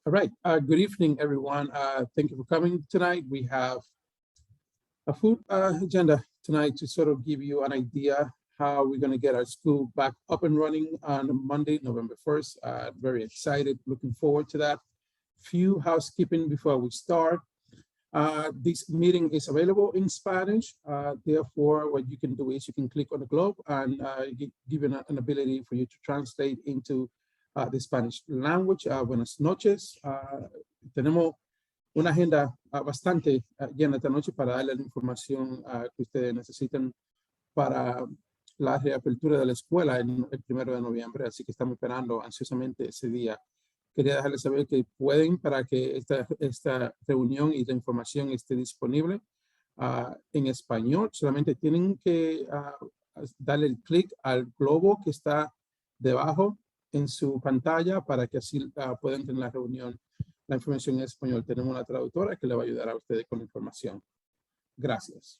All right. Good evening, everyone. Thank you for coming tonight. We have a full agenda tonight to sort of give you an idea how we're going to get our school back up and running on Monday, November 1st. Very excited, looking forward to that. Few housekeeping before we start. This meeting is available in Spanish. Therefore, what you can do is you can click on the globe and give an ability for you to translate into the Spanish language. Buenas noches. Tenemos una agenda bastante llena esta noche para darle la información que ustedes necesitan para la reapertura de la escuela el 1 de noviembre. Así que estamos esperando ansiosamente ese día. Quería dejarles saber que pueden, para que esta reunión y la información esté disponible en español, solamente tienen que darle el clic al globo que está debajo en su pantalla para que así puedan tener la reunión, la información en español. Tenemos una traductora que le va a ayudar a ustedes con la información. Gracias.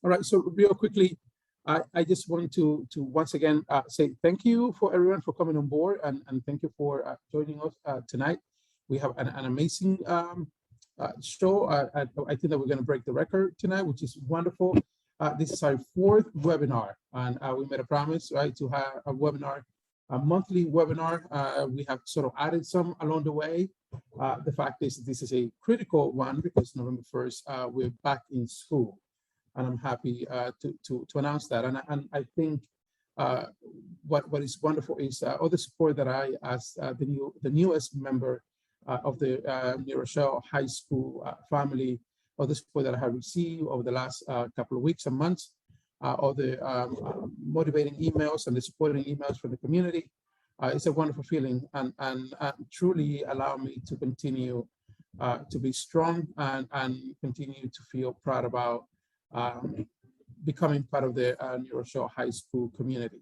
All right, so real quickly, I just want to once again say thank you for everyone for coming on board and thank you for joining us tonight. We have an amazing show. I think that we're going to break the record tonight, which is wonderful. This is our 4th webinar, and we made a promise, right, to have a webinar, a monthly webinar. We have sort of added some along the way. The fact is, this is a critical one because November 1st, we're back in school. And I'm happy to announce that. And I think what is wonderful is all the support that I, as the newest member of the NRHS High School family, all the support that I have received over the last couple of weeks and months, all the motivating emails and the supporting emails from the community. It's a wonderful feeling and truly allow me to continue to be strong and continue to feel proud about becoming part of the NRHS High School community.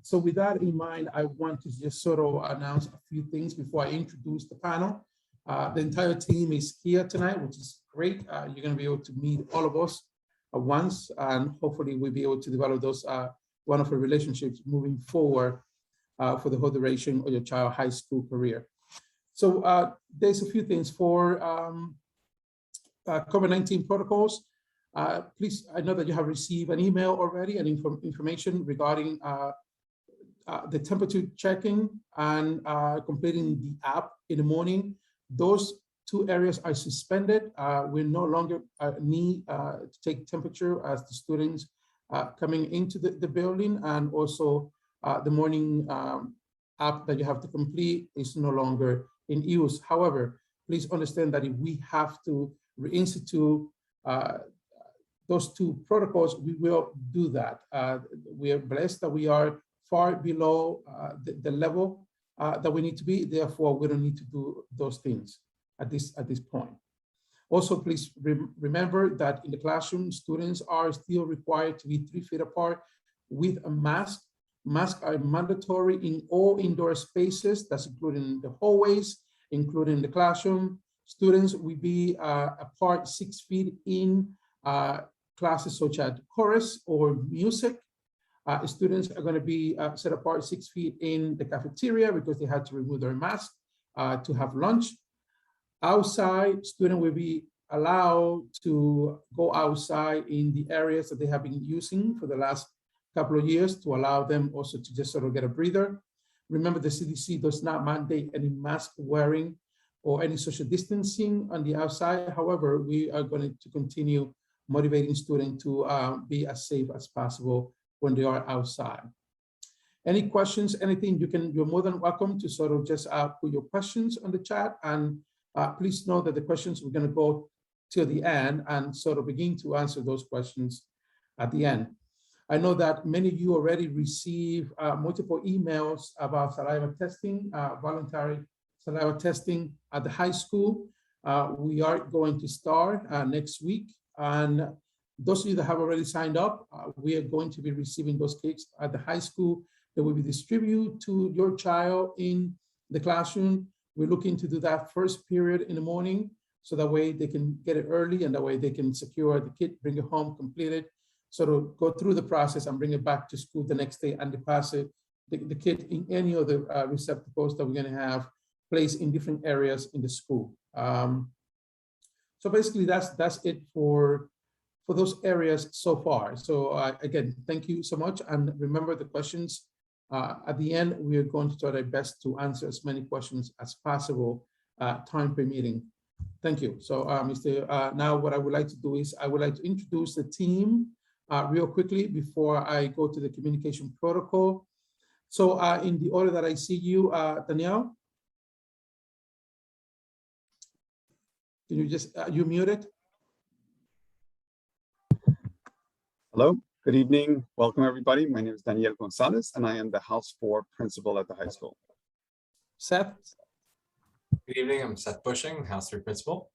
So with that in mind, I want to just sort of announce a few things before I introduce the panel. The entire team is here tonight, which is great. You're going to be able to meet all of us at once, and hopefully we'll be able to develop those wonderful relationships moving forward for the whole duration of your child's high school career. So there's a few things for COVID-19 protocols. Please, I know that you have received an email already and information regarding the temperature checking and completing the app in the morning. Those 2 areas are suspended. We no longer need to take temperature as the students coming into the building, and also the morning app that you have to complete is no longer in use. However, please understand that if we have to reinstitute those 2 protocols, we will do that. We are blessed that we are far below the level that we need to be. Therefore, we don't need to do those things at this point. Also, please remember that in the classroom, students are still required to be 3 feet apart with a mask. Masks are mandatory in all indoor spaces. That's including the hallways, including the classroom. Students will be apart 6 feet in classes such as chorus or music. Students are going to be set apart 6 feet in the cafeteria because they had to remove their mask to have lunch. Outside, students will be allowed to go outside in the areas that they have been using for the last couple of years to allow them also to just sort of get a breather. Remember, the CDC does not mandate any mask wearing or any social distancing on the outside. However, we are going to continue motivating students to be as safe as possible when they are outside. Any questions, anything, you're more than welcome to sort of just put your questions on the chat. And please know that the questions we're going to go till the end and sort of begin to answer those questions at the end. I know that many of you already receive multiple emails about saliva testing, voluntary saliva testing at the high school. We are going to start next week. And those of you that have already signed up, we are going to be receiving those kits at the high school that will be distributed to your child in the classroom. We're looking to do that first period in the morning, so that way they can get it early and that way they can secure the kit, bring it home, complete it, sort of go through the process and bring it back to school the next day and deposit the kit in any of the receptacles that we're going to have placed in different areas in the school. So basically, that's it for those areas so far. So again, thank you so much. And remember the questions. At the end, we are going to try our best to answer as many questions as possible, time permitting. Thank you. So now what I would like to do is I would like to introduce the team real quickly before I go to the communication protocol. So in the order that I see you, Danielle, can you just, you muted? Hello, good evening. Welcome everybody. My name is Daniel Gonzalez and I am the House 4 principal at the high school. Seth? Good evening, I'm Seth Bushing, House 3 principal.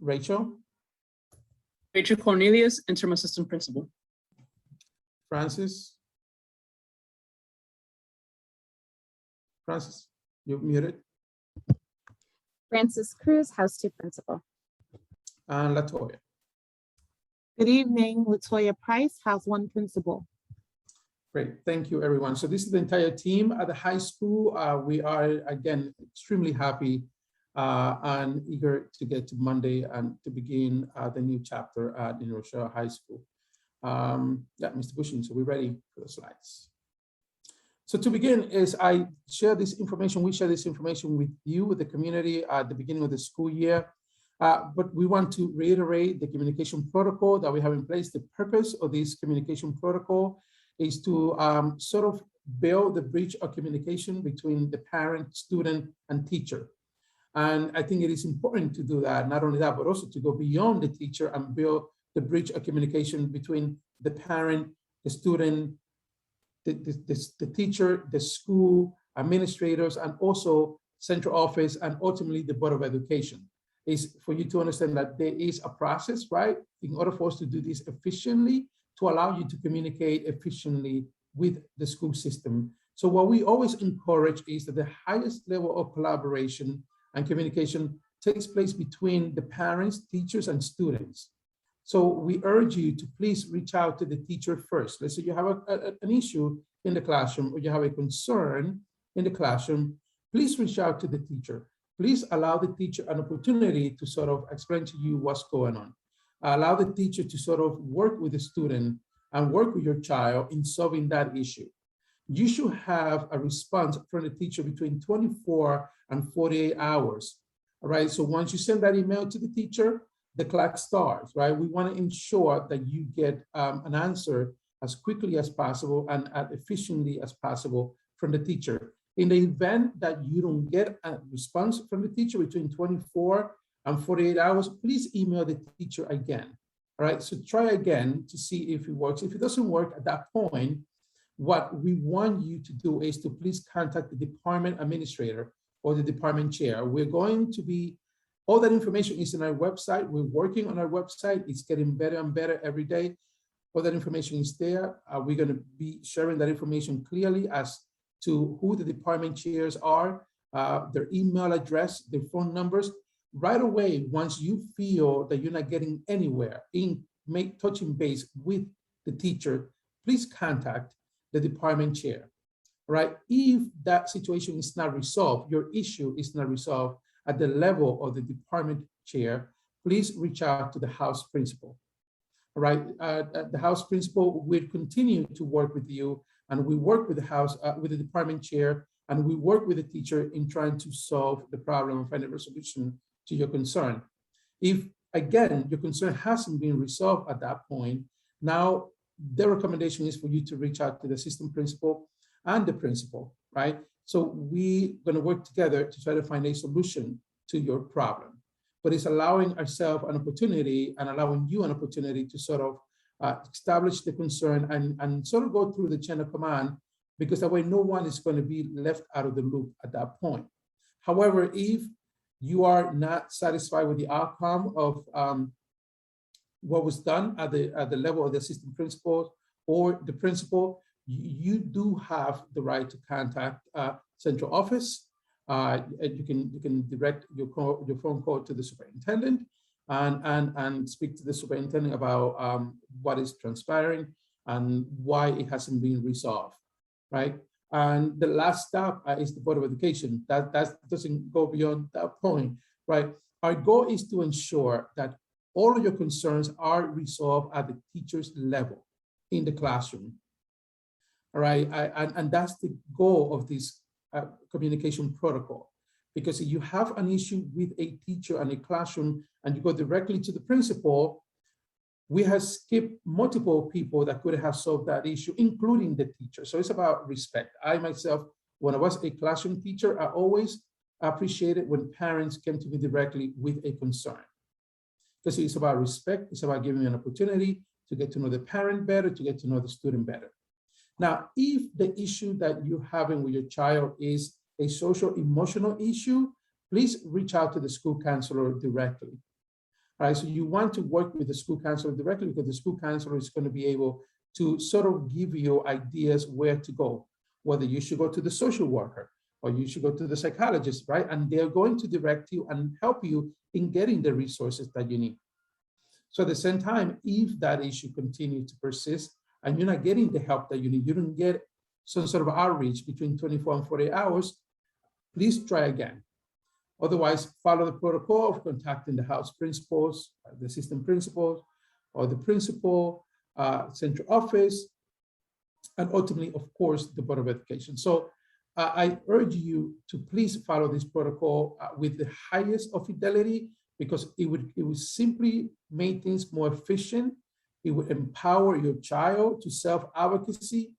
Rachel? Rachel Cornelius, interim assistant principal. Francis? Francis, you're muted. Francis Cruz, House 2 principal. And Latoya. Good evening, Latoya Price, House 1 principal. Great, thank you everyone. So this is the entire team at the high school. We are again extremely happy and eager to get to Monday and to begin the new chapter at NRHS High School. Yeah, Mr. Bushing, so we're ready for the slides. So to begin is I share this information, we share this information with you, with the community at the beginning of the school year. But we want to reiterate the communication protocol that we have in place. The purpose of this communication protocol is to sort of build the bridge of communication between the parent, student, and teacher. And I think it is important to do that, not only that, but also to go beyond the teacher and build the bridge of communication between the parent, the student, the teacher, the school, administrators, and also central office, and ultimately the Board of Education. Is for you to understand that there is a process, right? In order for us to do this efficiently, to allow you to communicate efficiently with the school system. So what we always encourage is that the highest level of collaboration and communication takes place between the parents, teachers, and students. So we urge you to please reach out to the teacher first. Let's say you have an issue in the classroom or you have a concern in the classroom, please reach out to the teacher. Please allow the teacher an opportunity to sort of explain to you what's going on. Allow the teacher to sort of work with the student and work with your child in solving that issue. You should have a response from the teacher between 24 and 48 hours. All right, so once you send that email to the teacher, the clock starts, right? We want to ensure that you get an answer as quickly as possible and as efficiently as possible from the teacher. In the event that you don't get a response from the teacher between 24 and 48 hours, please email the teacher again. All right, so try again to see if it works. If it doesn't work at that point, what we want you to do is to please contact the department administrator or the department chair. We're going to be, all that information is on our website. We're working on our website. It's getting better and better every day. All that information is there. We're going to be sharing that information clearly as to who the department chairs are, their email address, their phone numbers. Right away, once you feel that you're not getting anywhere in touching base with the teacher, please contact the department chair. Right? If that situation is not resolved, your issue is not resolved at the level of the department chair, please reach out to the house principal. All right? The house principal will continue to work with you, and we work with the house, with the department chair, and we work with the teacher in trying to solve the problem and find a resolution to your concern. If, again, your concern hasn't been resolved at that point, now the recommendation is for you to reach out to the assistant principal and the principal, right? So we're going to work together to try to find a solution to your problem. But it's allowing ourselves an opportunity and allowing you an opportunity to sort of establish the concern and sort of go through the chain of command, because that way no one is going to be left out of the loop at that point. However, if you are not satisfied with the outcome of what was done at the level of the assistant principal or the principal, you do have the right to contact central office. You can direct your phone call to the superintendent and speak to the superintendent about what is transpiring and why it hasn't been resolved, right? And the last step is the Board of Education. That doesn't go beyond that point, right? Our goal is to ensure that all of your concerns are resolved at the teacher's level in the classroom. All right, and that's the goal of this communication protocol. Because if you have an issue with a teacher and a classroom and you go directly to the principal, we have skipped multiple people that could have solved that issue, including the teacher. So it's about respect. I myself, when I was a classroom teacher, I always appreciated when parents came to me directly with a concern. Because it's about respect, it's about giving an opportunity to get to know the parent better, to get to know the student better. Now, if the issue that you're having with your child is a social emotional issue, please reach out to the school counselor directly. All right, so you want to work with the school counselor directly because the school counselor is going to be able to sort of give you ideas where to go, whether you should go to the social worker or you should go to the psychologist, right? And they're going to direct you and help you in getting the resources that you need. So at the same time, if that issue continues to persist and you're not getting the help that you need, you don't get some sort of outreach between 24 and 48 hours, please try again. Otherwise, follow the protocol of contacting the house principals, the assistant principals, or the principal, central office, and ultimately, of course, the Board of Education. So I urge you to please follow this protocol with the highest of fidelity, because it would simply make things more efficient. It would empower your child to self-advocacy.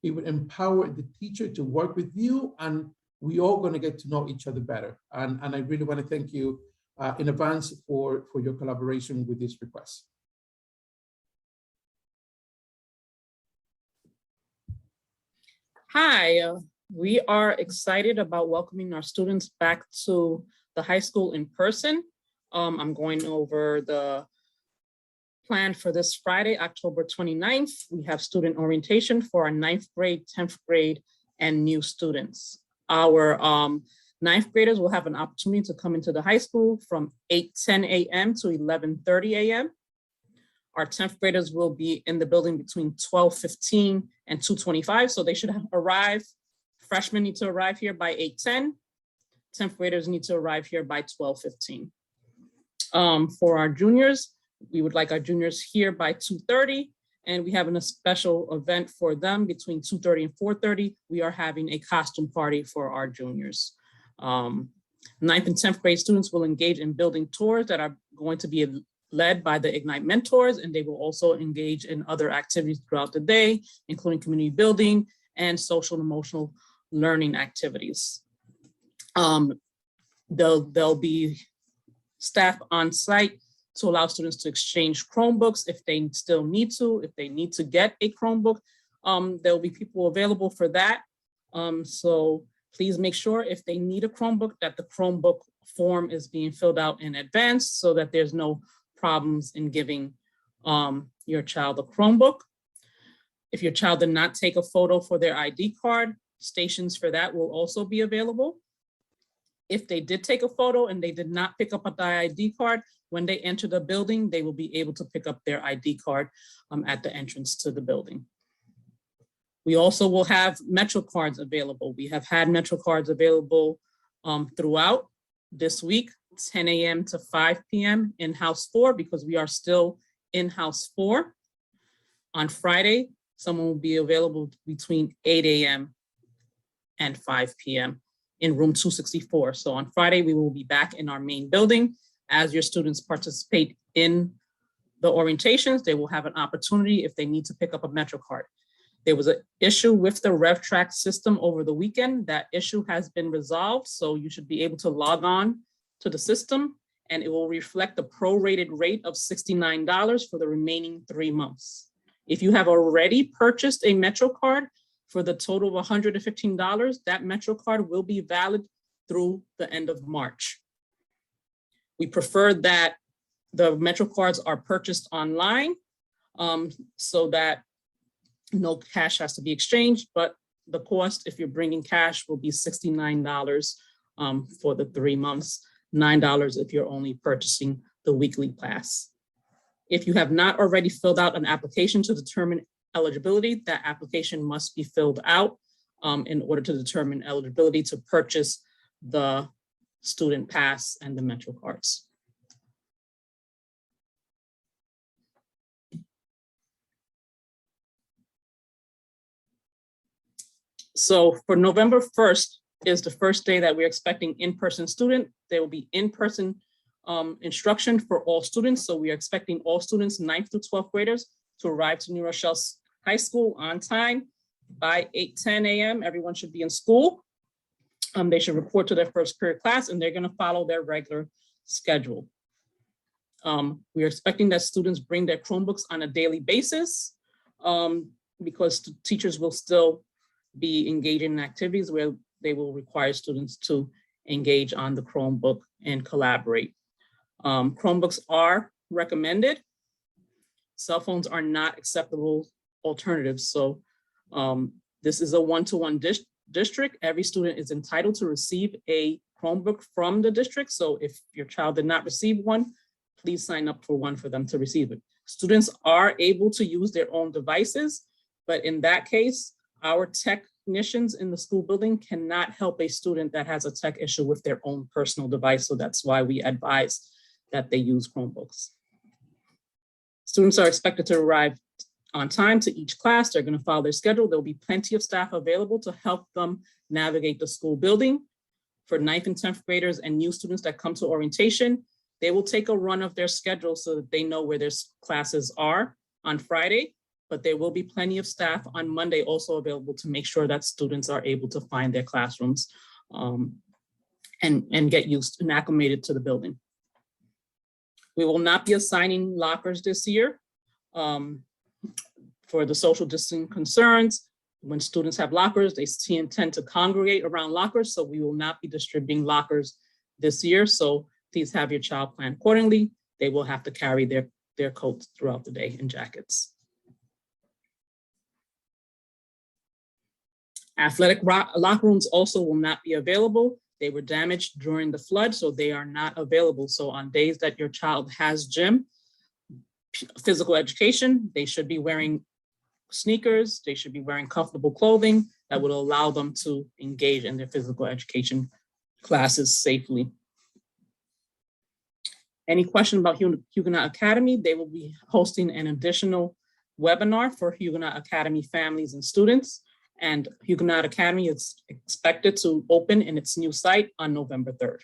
It would empower the teacher to work with you, and we all going to get to know each other better. And I really want to thank you in advance for your collaboration with this request. Hi, we are excited about welcoming our students back to the high school in person. I'm going over the plan for this Friday, October 29th. We have student orientation for our 9th grade, 10th grade, and new students. Our 9th graders will have an opportunity to come into the high school from 8:10 a.m. to 11:30 a.m. Our 10th graders will be in the building between 12:15 and 2:25, so they should arrive. Freshmen need to arrive here by 8:10. 10th graders need to arrive here by 12:15. For our juniors, we would like our juniors here by 2:30, and we have a special event for them between 2:30 and 4:30. We are having a costume party for our juniors. 9th and 10th grade students will engage in building tours that are going to be led by the Ignite mentors, and they will also engage in other activities throughout the day, including community building and social and emotional learning activities. There'll be staff on site to allow students to exchange Chromebooks if they still need to. If they need to get a Chromebook, there'll be people available for that. So please make sure if they need a Chromebook that the Chromebook form is being filled out in advance so that there's no problems in giving your child a Chromebook. If your child did not take a photo for their ID card, stations for that will also be available. If they did take a photo and they did not pick up a ID card, when they enter the building, they will be able to pick up their ID card at the entrance to the building. We also will have Metro cards available. We have had Metro cards available throughout this week, 10 a.m. to 5 p.m. in House 4, because we are still in House 4. On Friday, someone will be available between 8 a.m. and 5 p.m. in room 264. So on Friday, we will be back in our main building. As your students participate in the orientations, they will have an opportunity if they need to pick up a Metro card. There was an issue with the RevTrack system over the weekend. That issue has been resolved, so you should be able to log on to the system and it will reflect the prorated rate of $69 for the remaining 3 months. If you have already purchased a Metro card for the total of $115, that Metro card will be valid through the end of March. We prefer that the Metro cards are purchased online so that no cash has to be exchanged, but the cost, if you're bringing cash, will be $69 for the 3 months, $9 if you're only purchasing the weekly pass. If you have not already filled out an application to determine eligibility, that application must be filled out in order to determine eligibility to purchase the student pass and the Metro cards. So for November 1st is the first day that we're expecting in-person student. There will be in-person instruction for all students. So we are expecting all students 9th through 12th graders to arrive to New Rochelle High School on time by 8:10 a.m. Everyone should be in school. They should report to their first period class and they're going to follow their regular schedule. We are expecting that students bring their Chromebooks on a daily basis because teachers will still be engaging in activities where they will require students to engage on the Chromebook and collaborate. Chromebooks are recommended. Cell phones are not acceptable alternatives. So this is a one-to-one district. Every student is entitled to receive a Chromebook from the district. So if your child did not receive one, please sign up for one for them to receive it. Students are able to use their own devices, but in that case, our technicians in the school building cannot help a student that has a tech issue with their own personal device. So that's why we advise that they use Chromebooks. Students are expected to arrive on time to each class. They're going to follow their schedule. There'll be plenty of staff available to help them navigate the school building. For 9th and 10th graders and new students that come to orientation, they will take a run of their schedule so that they know where their classes are on Friday, but there will be plenty of staff on Monday also available to make sure that students are able to find their classrooms and get used and acclimated to the building. We will not be assigning lockers this year for the social distancing concerns. When students have lockers, they tend to congregate around lockers, so we will not be distributing lockers this year. So please have your child plan accordingly. They will have to carry their coats throughout the day and jackets. Athletic locker rooms also will not be available. They were damaged during the flood, so they are not available. So on days that your child has gym, physical education, they should be wearing sneakers, they should be wearing comfortable clothing that would allow them to engage in their physical education classes safely. Any question about Huguenot Academy? They will be hosting an additional webinar for Huguenot Academy families and students. And Huguenot Academy is expected to open in its new site on November 3rd.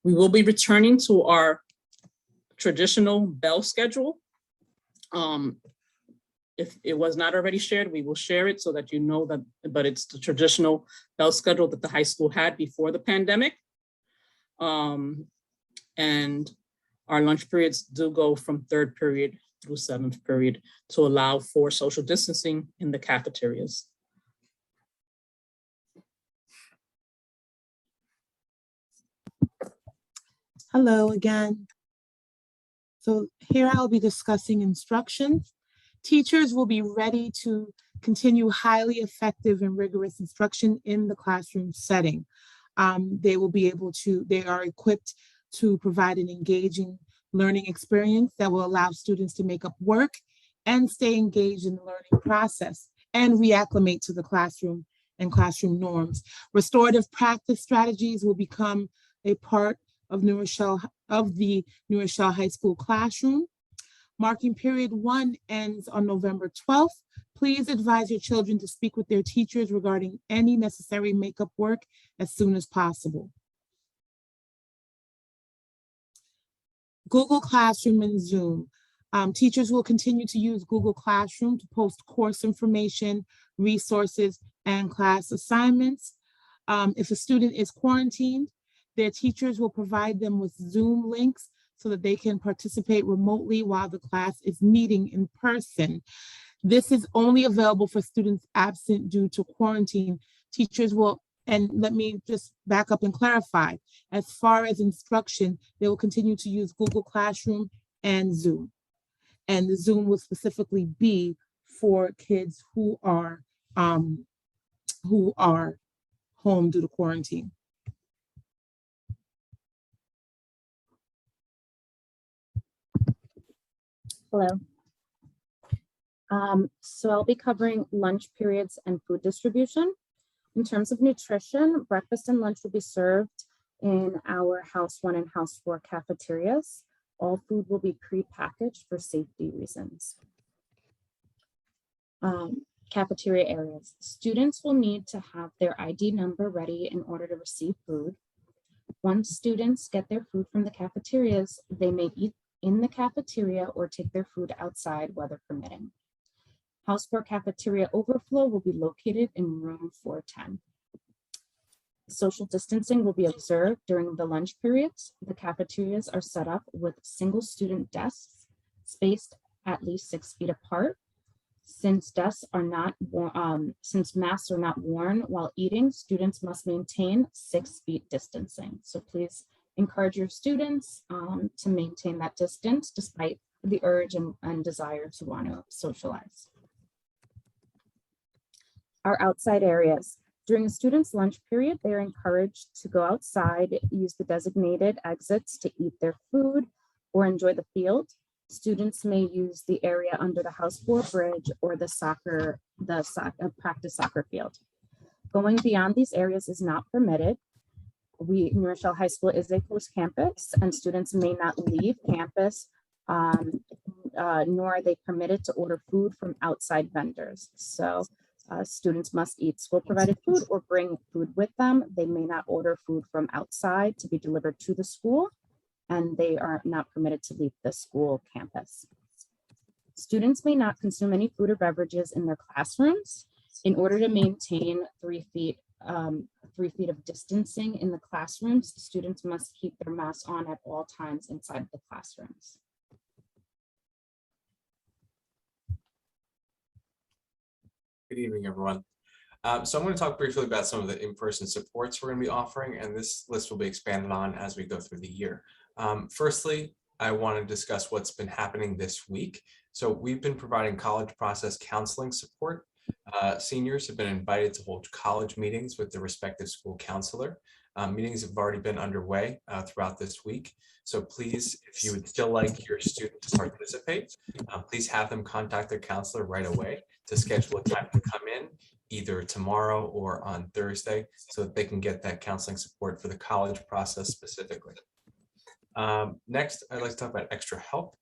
We will be returning to our traditional bell schedule. If it was not already shared, we will share it so that you know that, but it's the traditional bell schedule that the high school had before the pandemic. And our lunch periods do go from 3rd period through 7th period to allow for social distancing in the cafeterias. Hello again. So here I'll be discussing instruction. Teachers will be ready to continue highly effective and rigorous instruction in the classroom setting. They are equipped to provide an engaging learning experience that will allow students to make up work and stay engaged in the learning process and reacclimate to the classroom and classroom norms. Restorative practice strategies will become a part of the New Rochelle High School classroom. Marking period 1 ends on November 12th. Please advise your children to speak with their teachers regarding any necessary makeup work as soon as possible. Google Classroom and Zoom. Teachers will continue to use Google Classroom to post course information, resources, and class assignments. If a student is quarantined, their teachers will provide them with Zoom links so that they can participate remotely while the class is meeting in person. This is only available for students absent due to quarantine. Teachers will, and let me just back up and clarify, as far as instruction, they will continue to use Google Classroom and Zoom. And the Zoom will specifically be for kids who are home due to quarantine. Hello. So I'll be covering lunch periods and food distribution. In terms of nutrition, breakfast and lunch will be served in our House 1 and House 4 cafeterias. All food will be pre-packaged for safety reasons. Cafeteria areas. Students will need to have their ID number ready in order to receive food. Once students get their food from the cafeterias, they may eat in the cafeteria or take their food outside, weather permitting. House 4 cafeteria overflow will be located in room 410. Social distancing will be observed during the lunch periods. The cafeterias are set up with single student desks spaced at least 6 feet apart. Since masks are not worn while eating, students must maintain 6 feet distancing. So please encourage your students to maintain that distance despite the urge and desire to want to socialize. Our outside areas. During a student's lunch period, they are encouraged to go outside, use the designated exits to eat their food or enjoy the field. Students may use the area under the House 4 bridge or the practice soccer field. Going beyond these areas is not permitted. New Rochelle High School is a closed campus and students may not leave campus, nor are they permitted to order food from outside vendors. So students must eat school provided food or bring food with them. They may not order food from outside to be delivered to the school, and they are not permitted to leave the school campus. Students may not consume any food or beverages in their classrooms. In order to maintain 3 feet of distancing in the classrooms, students must keep their masks on at all times inside the classrooms. Good evening, everyone. So I'm going to talk briefly about some of the in-person supports we're going to be offering, and this list will be expanded on as we go through the year. Firstly, I want to discuss what's been happening this week. So we've been providing college process counseling support. Seniors have been invited to hold college meetings with the respective school counselor. Meetings have already been underway throughout this week. So please, if you would still like your student to participate, please have them contact their counselor right away to schedule a time to come in either tomorrow or on Thursday so that they can get that counseling support for the college process specifically. Next, I'd like to talk about extra help.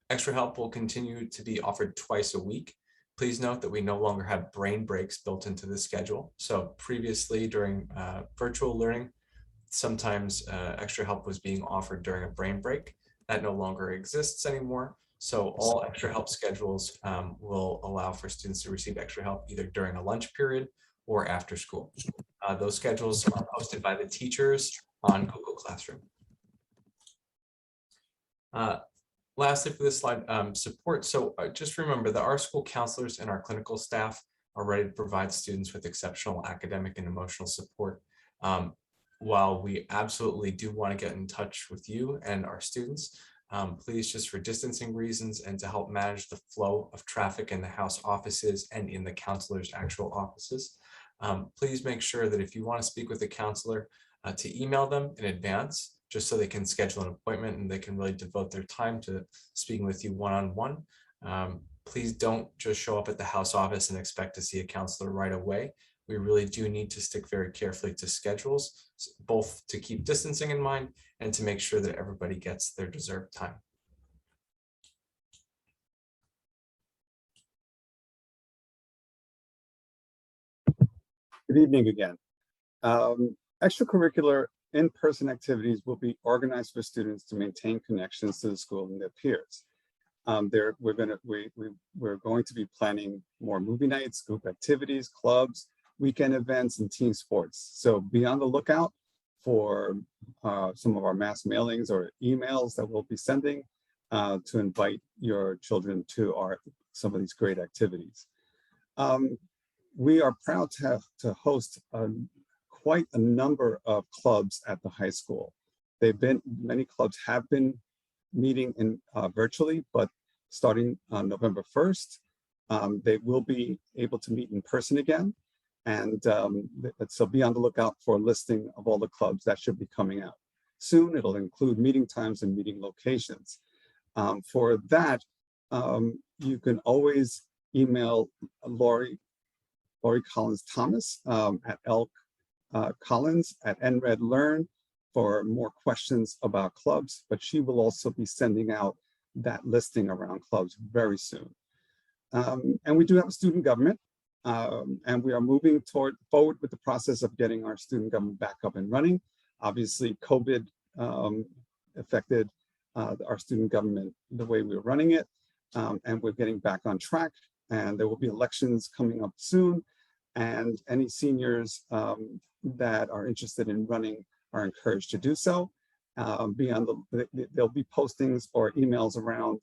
Extra help will continue to be offered twice a week. Please note that we no longer have brain breaks built into the schedule. So previously during virtual learning, sometimes extra help was being offered during a brain break. That no longer exists anymore. So all extra help schedules will allow for students to receive extra help either during a lunch period or after school. Those schedules are posted by the teachers on Google Classroom. Lastly, for this slide, support. So just remember that our school counselors and our clinical staff are ready to provide students with exceptional academic and emotional support. While we absolutely do want to get in touch with you and our students, please, just for distancing reasons and to help manage the flow of traffic in the house offices and in the counselor's actual offices, please make sure that if you want to speak with a counselor, to email them in advance, just so they can schedule an appointment and they can really devote their time to speaking with you one-on-one. Please don't just show up at the house office and expect to see a counselor right away. We really do need to stick very carefully to schedules, both to keep distancing in mind and to make sure that everybody gets their deserved time. Good evening again. Extracurricular in-person activities will be organized for students to maintain connections to the school and their peers. We're going to be planning more movie nights, group activities, clubs, weekend events, and team sports. So be on the lookout for some of our mass mailings or emails that we'll be sending to invite your children to some of these great activities. We are proud to host quite a number of clubs at the high school. Many clubs have been meeting virtually, but starting on November 1st, they will be able to meet in person again. And so be on the lookout for a listing of all the clubs that should be coming out soon. It'll include meeting times and meeting locations. For that, you can always email Lori Collins Thomas at Collins at NRED for more questions about clubs, but she will also be sending out that listing around clubs very soon. And we do have a student government, and we are moving forward with the process of getting our student government back up and running. Obviously, COVID affected our student government the way we were running it, and we're getting back on track. And there will be elections coming up soon, and any seniors that are interested in running are encouraged to do so. Beyond there'll be postings or emails around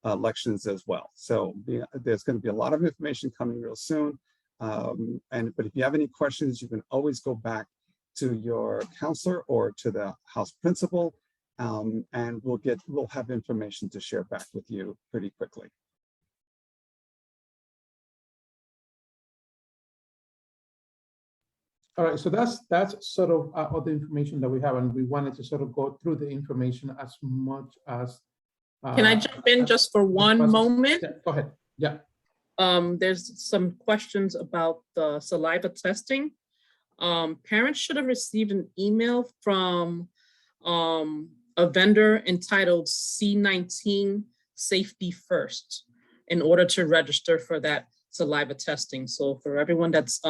elections as well. So there's going to be a lot of information coming real soon. But if you have any questions, you can always go back to your counselor or to the house principal, and we'll have information to share back with you pretty quickly. All right, so that's sort of all the information that we have, and we wanted to sort of go through the information as much as. Can I jump in just for one moment? Yeah, go ahead. Yeah. There's some questions about the saliva testing. Parents should have received an email from a vendor entitled C19 Safety First in order to register for that saliva testing. So for everyone that's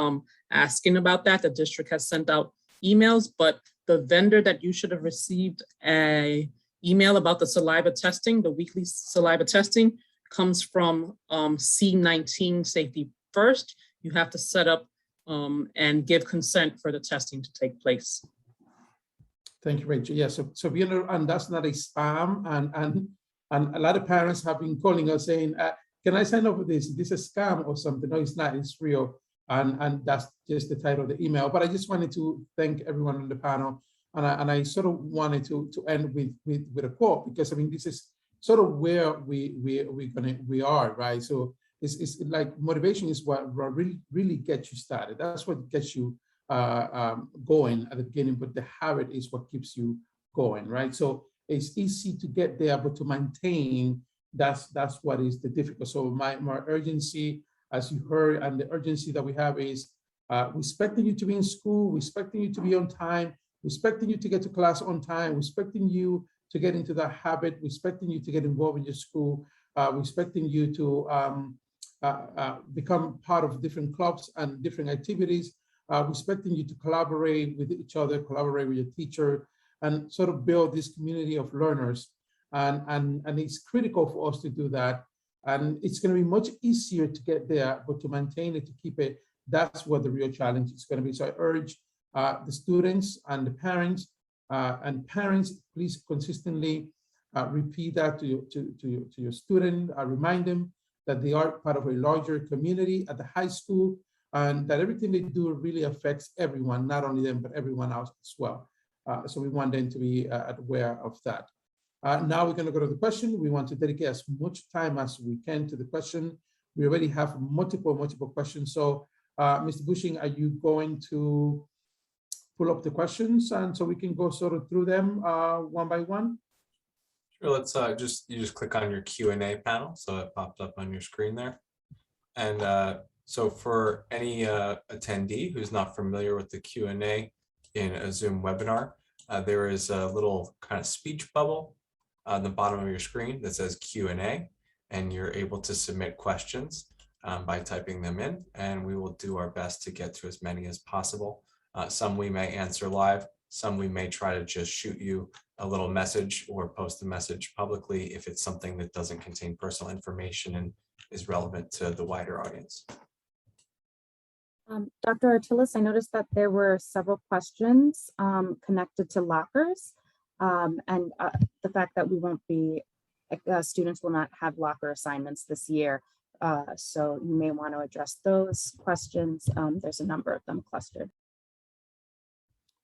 asking about that, the district has sent out emails, but the vendor that you should have received a email about the saliva testing, the weekly saliva testing, comes from C19 Safety First. You have to set up and give consent for the testing to take place. Thank you, Rachel. Yeah, so we know, and that's not a spam, and a lot of parents have been calling us saying, can I sign up for this? Is this a scam or something? No, it's not, it's real. And that's just the title of the email. But I just wanted to thank everyone on the panel. And I sort of wanted to end with a quote, because I mean, this is sort of where we are, right? So it's like motivation is what really gets you started. That's what gets you going at the beginning, but the habit is what keeps you going, right? So it's easy to get there, but to maintain, that's what is the difficult. So my urgency, as you heard, and the urgency that we have is we're expecting you to be in school, we're expecting you to be on time, we're expecting you to get to class on time, we're expecting you to get into that habit, we're expecting you to get involved in your school, we're expecting you to become part of different clubs and different activities. We're expecting you to collaborate with each other, collaborate with your teacher, and sort of build this community of learners. And it's critical for us to do that. And it's going to be much easier to get there, but to maintain it, to keep it, that's what the real challenge is going to be. So I urge the students and the parents, please consistently repeat that to your student, remind them that they are part of a larger community at the high school, and that everything they do really affects everyone, not only them, but everyone else as well. So we want them to be aware of that. Now we're going to go to the question. We want to dedicate as much time as we can to the question. We already have multiple questions. So Mr. Bushing, are you going to pull up the questions, and so we can go sort of through them one by one? Sure, let's you just click on your Q&A panel, so it popped up on your screen there. And so for any attendee who's not familiar with the Q&A in a Zoom webinar, there is a little kind of speech bubble on the bottom of your screen that says Q&A, and you're able to submit questions by typing them in, and we will do our best to get to as many as possible. Some we may answer live, some we may try to just shoot you a little message or post a message publicly if it's something that doesn't contain personal information and is relevant to the wider audience. Dr. Artilis, I noticed that there were several questions connected to lockers and the fact that we won't be, students will not have locker assignments this year. So you may want to address those questions. There's a number of them clustered.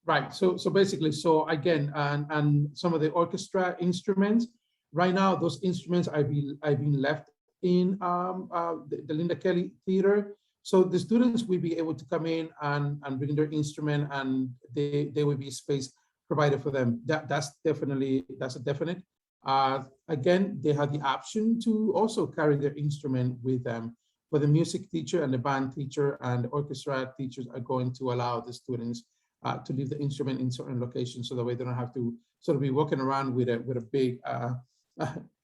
Right. So basically, so again, and some of the orchestra instruments, right now, those instruments are being left in the Linda Kelly Theater. So the students will be able to come in and bring their instrument, and they will be space provided for them. That's a definite. Again, they have the option to also carry their instrument with them. But the music teacher and the band teacher and the orchestra teachers are going to allow the students to leave the instrument in certain locations, so that way they don't have to sort of be walking around with a big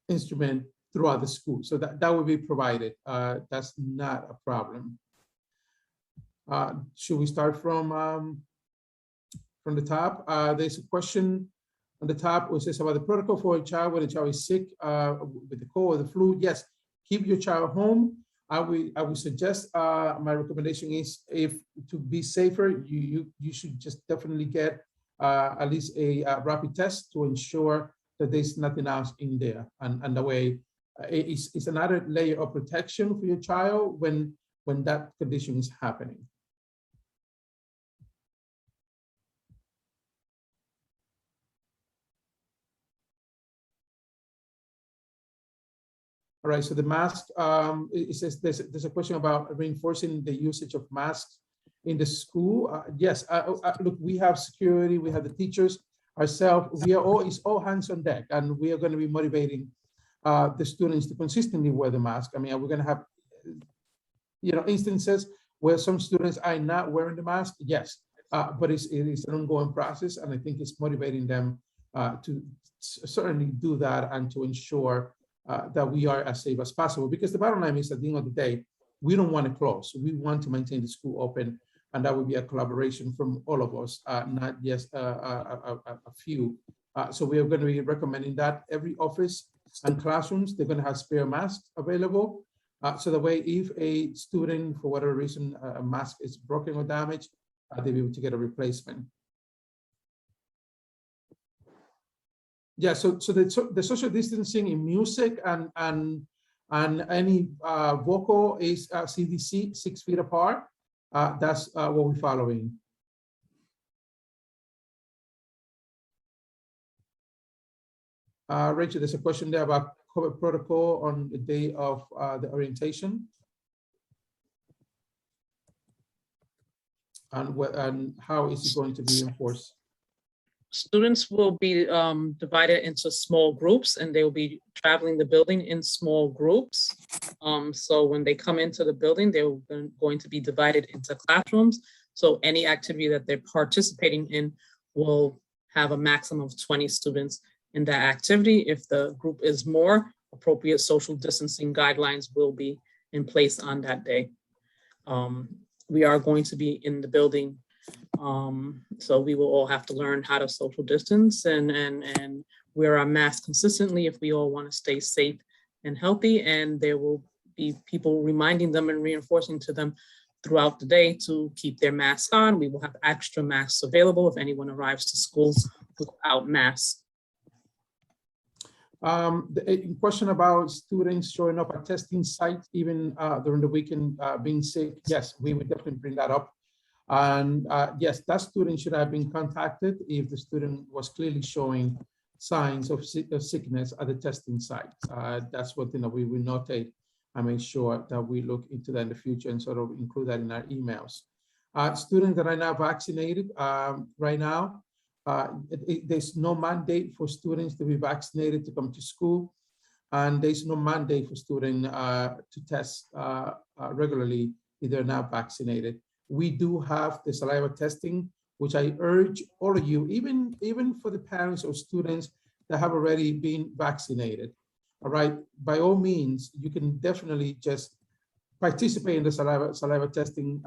instrument throughout the school. So that will be provided. That's not a problem. Should we start from the top? There's a question on the top which says about the protocol for a child when a child is sick with the cold or the flu. Yes, keep your child home. I would suggest, my recommendation is, if to be safer, you should just definitely get at least a rapid test to ensure that there's nothing else in there. And the way it's another layer of protection for your child when that condition is happening. All right, so the mask, it says there's a question about reinforcing the usage of masks in the school. Yes, look, we have security, we have the teachers, ourselves, it's all hands on deck, and we are going to be motivating the students to consistently wear the mask. I mean, we're going to have, instances where some students are not wearing the mask, yes, but it is an ongoing process, and I think it's motivating them to certainly do that and to ensure that we are as safe as possible, because the bottom line is, at the end of the day, we don't want to close. We want to maintain the school open, and that would be a collaboration from all of us, not just a few. So we are going to be recommending that every office and classrooms, they're going to have spare masks available. So the way if a student, for whatever reason, a mask is broken or damaged, they'll be able to get a replacement. Yeah, so the social distancing in music and any vocal is CDC, 6 feet apart. That's what we're following. Rachel, there's a question there about COVID protocol on the day of the orientation. And how is it going to be enforced? Students will be divided into small groups, and they will be traveling the building in small groups. So when they come into the building, they're going to be divided into classrooms. So any activity that they're participating in will have a maximum of 20 students in that activity. If the group is more, appropriate social distancing guidelines will be in place on that day. We are going to be in the building, so we will all have to learn how to social distance and wear our masks consistently if we all want to stay safe and healthy. And there will be people reminding them and reinforcing to them throughout the day to keep their masks on. We will have extra masks available if anyone arrives to school without masks. The question about students showing up at testing sites even during the weekend being sick, yes, we would definitely bring that up. And yes, that student should have been contacted if the student was clearly showing signs of sickness at the testing site. That's one thing that we will notate and make sure that we look into that in the future and sort of include that in our emails. Students that are not vaccinated right now, there's no mandate for students to be vaccinated to come to school, and there's no mandate for students to test regularly if they're not vaccinated. We do have the saliva testing, which I urge all of you, even for the parents or students that have already been vaccinated. All right, by all means, you can definitely just participate in the saliva testing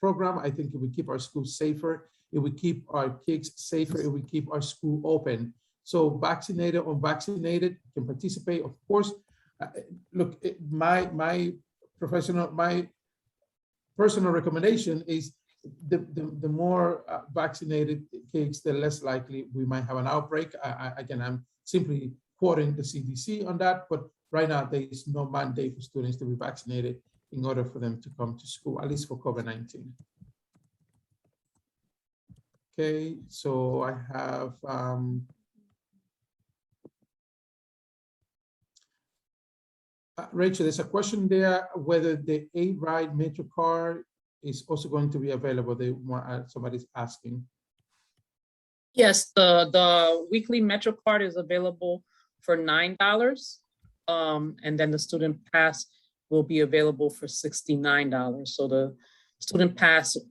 program. I think it would keep our schools safer. It would keep our kids safer. It would keep our school open. So vaccinated or unvaccinated can participate. Of course, look, my personal recommendation is the more vaccinated kids, the less likely we might have an outbreak. Again, I'm simply quoting the CDC on that, but right now there is no mandate for students to be vaccinated in order for them to come to school, at least for COVID-19. Okay, so I have Rachel, there's a question there whether the A-Ride Metro card is also going to be available. Somebody's asking. Yes, the weekly Metro card is available for $9. And then the student pass will be available for $69. So the student pass is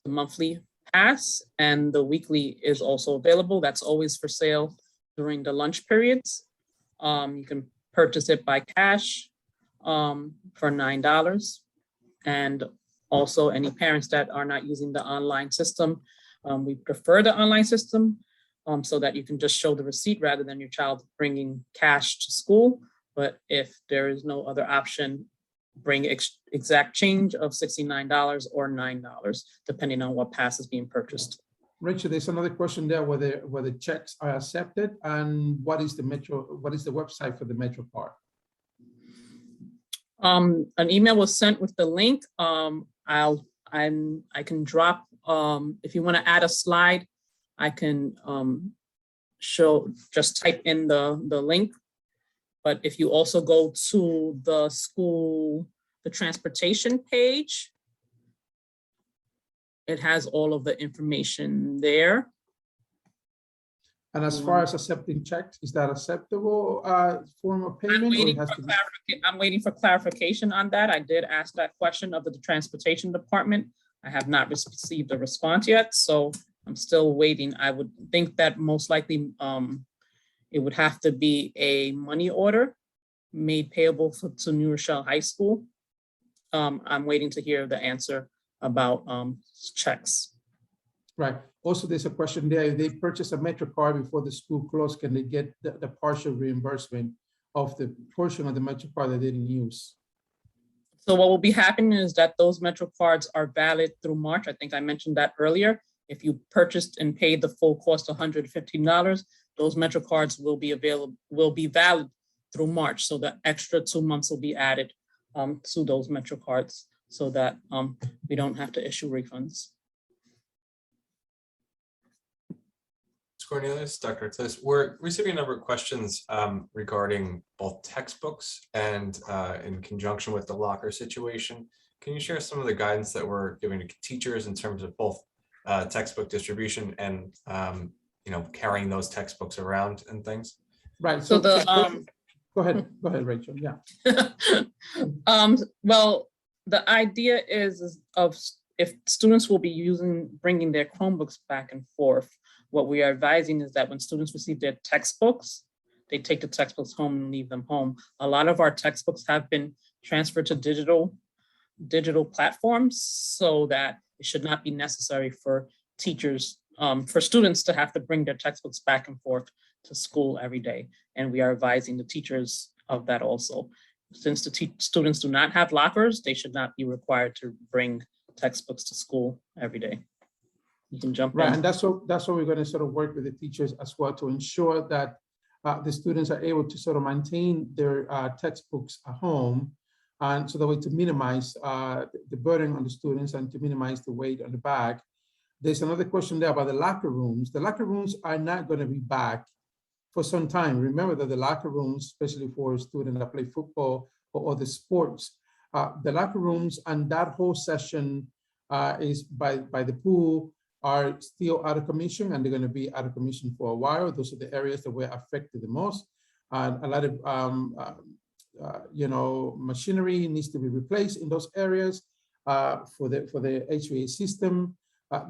the monthly pass, and the weekly is also available. That's always for sale during the lunch periods. You can purchase it by cash for $9. And also any parents that are not using the online system, we prefer the online system so that you can just show the receipt rather than your child bringing cash to school. But if there is no other option, bring exact change of $69 or $9, depending on what pass is being purchased. Rachel, there's another question there, whether checks are accepted, and what is the website for the Metro card? An email was sent with the link. I can drop, if you want to add a slide, I can just type in the link. But if you also go to the transportation page, it has all of the information there. And as far as accepting checks, is that acceptable form of payment? I'm waiting for clarification on that. I did ask that question of the transportation department. I have not received a response yet, so I'm still waiting. I would think that most likely it would have to be a money order made payable to New Rochelle High School. I'm waiting to hear the answer about checks. Right. Also, there's a question there. If they purchase a Metro card before the school closed, can they get the partial reimbursement of the portion of the Metro card that they didn't use? So what will be happening is that those Metro cards are valid through March. I think I mentioned that earlier. If you purchased and paid the full cost, $115, those Metro cards will be valid through March. So the extra 2 months will be added to those Metro cards so that we don't have to issue refunds. Cornelius, Dr. Artiles, we're receiving a number of questions regarding both textbooks and in conjunction with the locker situation. Can you share some of the guidance that we're giving to teachers in terms of both textbook distribution and carrying those textbooks around and things? Right. So the go ahead, Rachel. Yeah. Well, the idea is if students will be bringing their Chromebooks back and forth, what we are advising is that when students receive their textbooks, they take the textbooks home and leave them home. A lot of our textbooks have been transferred to digital platforms so that it should not be necessary for teachers, for students to have to bring their textbooks back and forth to school every day. And we are advising the teachers of that also. Since the students do not have lockers, they should not be required to bring textbooks to school every day. You can jump right, in. and that's what we're going to sort of work with the teachers as well to ensure that the students are able to sort of maintain their textbooks at home, and so that way to minimize the burden on the students and to minimize the weight on the bag. There's another question there about the locker rooms. The locker rooms are not going to be back for some time. Remember that the locker rooms, especially for students that play football or other sports, the locker rooms and that whole session is by the pool are still out of commission, and they're going to be out of commission for a while. Those are the areas that were affected the most. A lot of machinery needs to be replaced in those areas for the HVAC system.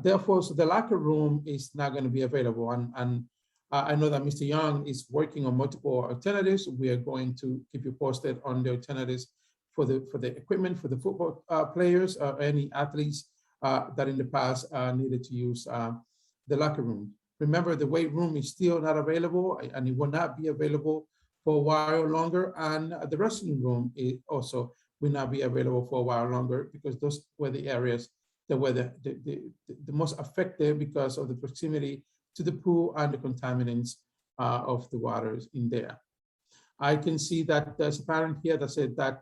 Therefore, so the locker room is not going to be available. And I know that Mr. Young is working on multiple alternatives. We are going to keep you posted on the alternatives for the equipment for the football players or any athletes that in the past needed to use the locker room. Remember, the weight room is still not available, and it will not be available for a while longer. And the wrestling room also will not be available for a while longer, because those were the areas that were the most affected because of the proximity to the pool and the contaminants of the waters in there. I can see that there's a parent here that said that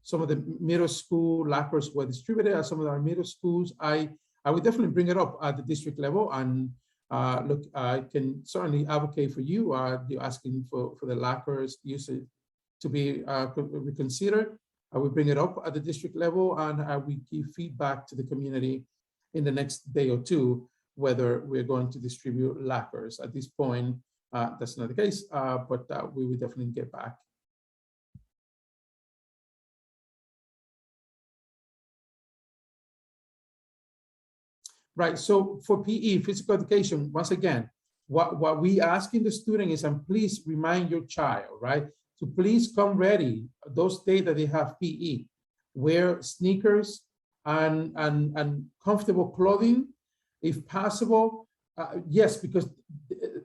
some of the middle school lockers were distributed at some of our middle schools. I would definitely bring it up at the district level, and look, I can certainly advocate for you. You're asking for the lockers usage to be reconsidered. I will bring it up at the district level, and I will give feedback to the community in the next day or two whether we're going to distribute lockers. At this point, that's not the case, but we will definitely get back. Right, so for PE, physical education, once again, what we asking the student is, and please remind your child, right, to please come ready those days that they have PE. Wear sneakers and comfortable clothing, if possible. Yes, because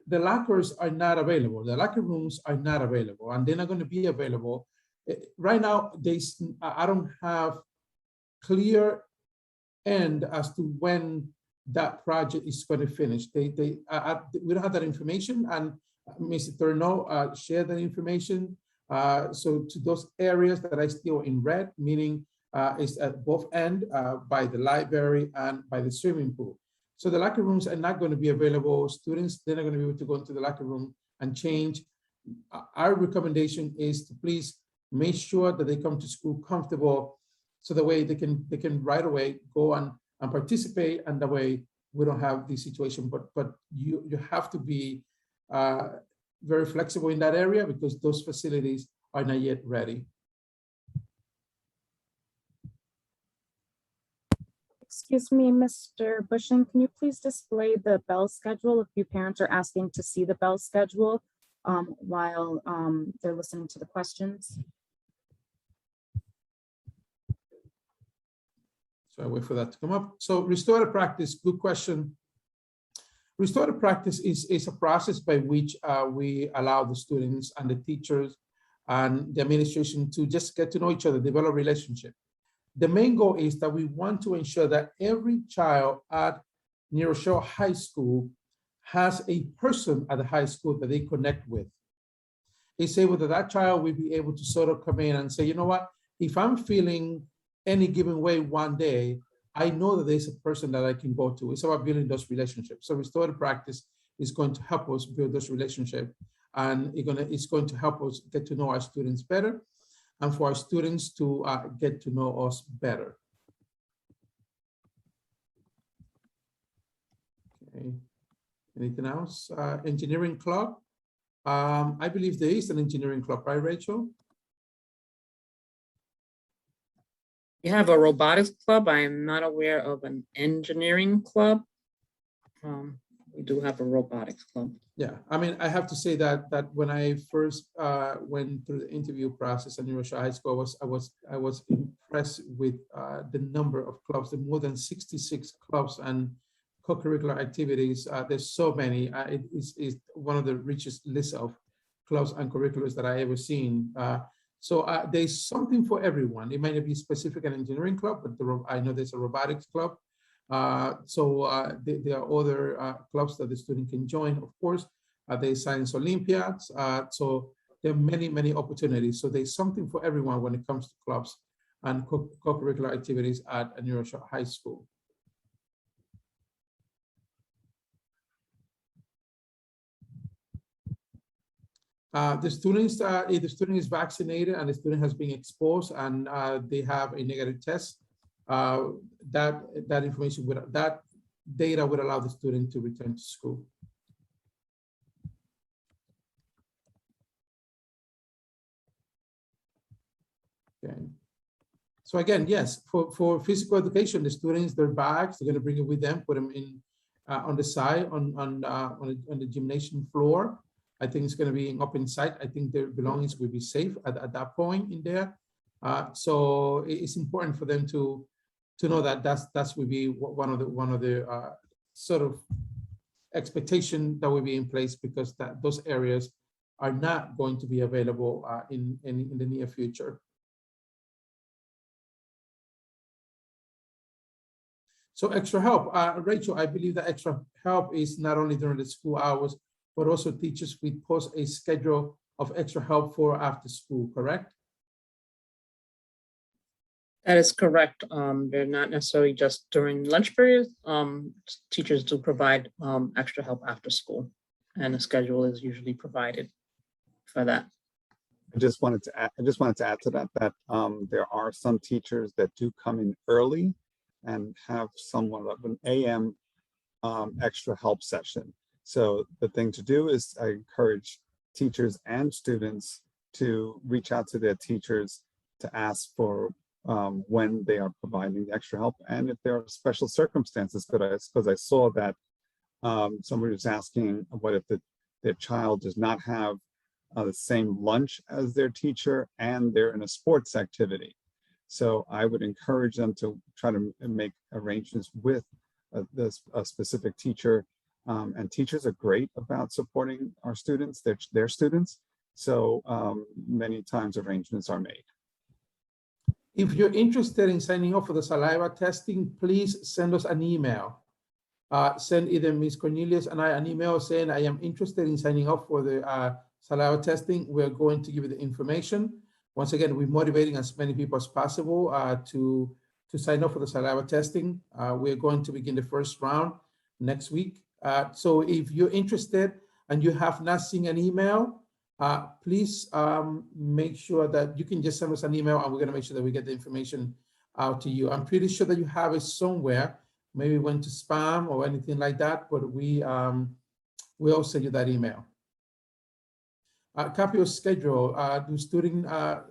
the lockers are not available. The locker rooms are not available, and they're not going to be available. Right now, I don't have clear end as to when that project is going to finish. We don't have that information, and Mr. Turno shared that information. So to those areas that are still in red, meaning it's at both ends by the library and by the swimming pool. So the locker rooms are not going to be available. Students, they're not going to be able to go into the locker room and change. Our recommendation is to please make sure that they come to school comfortable, so the way they can right away go and participate, and that way we don't have this situation. But you have to be very flexible in that area, because those facilities are not yet ready. Excuse me, Mr. Bushing, can you please display the bell schedule? A few parents are asking to see the bell schedule while they're listening to the questions. So I wait for that to come up. So restorative practice, good question. Restorative practice is a process by which we allow the students and the teachers and the administration to just get to know each other, develop a relationship. The main goal is that we want to ensure that every child at New Rochelle High School has a person at the high school that they connect with. It's able that child will be able to sort of come in and say, you know what, if I'm feeling any given way one day, I know that there's a person that I can go to. It's about building those relationships. So restorative practice is going to help us build those relationships, and it's going to help us get to know our students better, and for our students to get to know us better. Okay. Anything else? Engineering club. I believe there is an engineering club, right, Rachel? We have a robotics club. I am not aware of an engineering club. We do have a robotics club. Yeah, I mean, I have to say that when I first went through the interview process at New Rochelle High School, I was impressed with the number of clubs, the more than 66 clubs and co-curricular activities. There's so many. It's one of the richest lists of clubs and curriculars that I ever seen. So there's something for everyone. It might not be specific an engineering club, but I know there's a robotics club. There are other clubs that the student can join. Of course, there's science Olympiads. So there are many, many opportunities. So there's something for everyone when it comes to clubs and co-curricular activities at New Rochelle High School. The students, if the student is vaccinated and the student has been exposed and they have a negative test, that information that data would allow the student to return to school. Okay. So again, yes, for physical education, the students, their bags, they're going to bring it with them, put them in on the side on the gymnasium floor. I think it's going to be an open site. I think their belongings will be safe at that point in there. So it's important for them to know that that's will be one of the sort of expectation that will be in place, because those areas are not going to be available in the near future. So extra help, Rachel, I believe that extra help is not only during the school hours, but also teachers will post a schedule of extra help for after school, correct? That is correct. They're not necessarily just during lunch periods. Teachers do provide extra help after school, and a schedule is usually provided for that. I just wanted to add to that there are some teachers that do come in early and have somewhat of an AM extra help session. So the thing to do is I encourage teachers and students to reach out to their teachers to ask for when they are providing the extra help and if there are special circumstances, because I saw that somebody was asking what if their child does not have the same lunch as their teacher and they're in a sports activity. So I would encourage them to try to make arrangements with a specific teacher. And teachers are great about supporting our students, their students. So many times arrangements are made. If you're interested in signing up for the saliva testing, please send us an email. Send either Ms. Cornelius and I an email saying I am interested in signing up for the saliva testing. We're going to give you the information. Once again, we're motivating as many people as possible to sign up for the saliva testing. We're going to begin the first round next week. So if you're interested and you have not seen an email, please make sure that you can just send us an email and we're going to make sure that we get the information out to you. I'm pretty sure that you have it somewhere. Maybe it went to spam or anything like that, but we'll send you that email. Copy of schedule.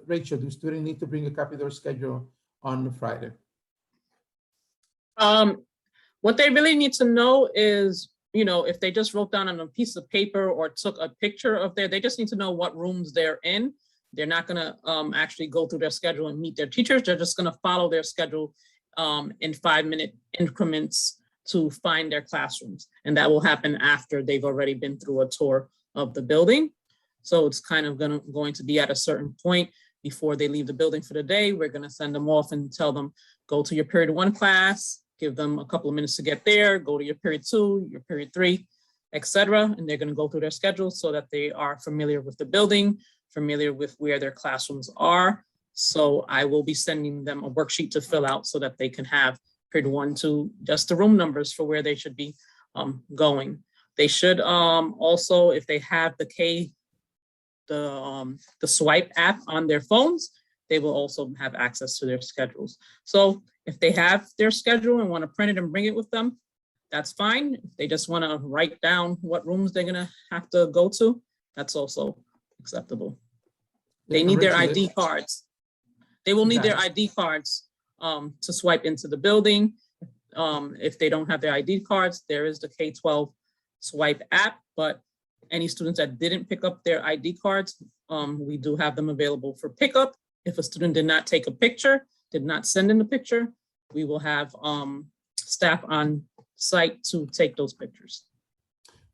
Rachel, do students need to bring a copy of their schedule on Friday? What they really need to know is, if they just wrote down on a piece of paper or took a picture of they just need to know what rooms they're in. They're not gonna actually go through their schedule and meet their teachers. They're just gonna follow their schedule in 5-minute increments to find their classrooms. And that will happen after they've already been through a tour of the building. So it's kind of going to be at a certain point before they leave the building for the day. We're gonna send them off and tell them, go to your period 1 class, give them a couple of minutes to get there, go to your period 2, your period 3, etc. And they're gonna go through their schedule so that they are familiar with the building, familiar with where their classrooms are. So I will be sending them a worksheet to fill out so that they can have period 1, 2, just the room numbers for where they should be going. They should also, if they have the swipe app on their phones, they will also have access to their schedules. So if they have their schedule and want to print it and bring it with them, that's fine. If they just want to write down what rooms they're gonna have to go to, that's also acceptable. They need their ID cards. They will need their ID cards to swipe into the building. If they don't have their ID cards, there is the K-12 swipe app, but any students that didn't pick up their ID cards, we do have them available for pickup. If a student did not take a picture, did not send in the picture, we will have staff on site to take those pictures.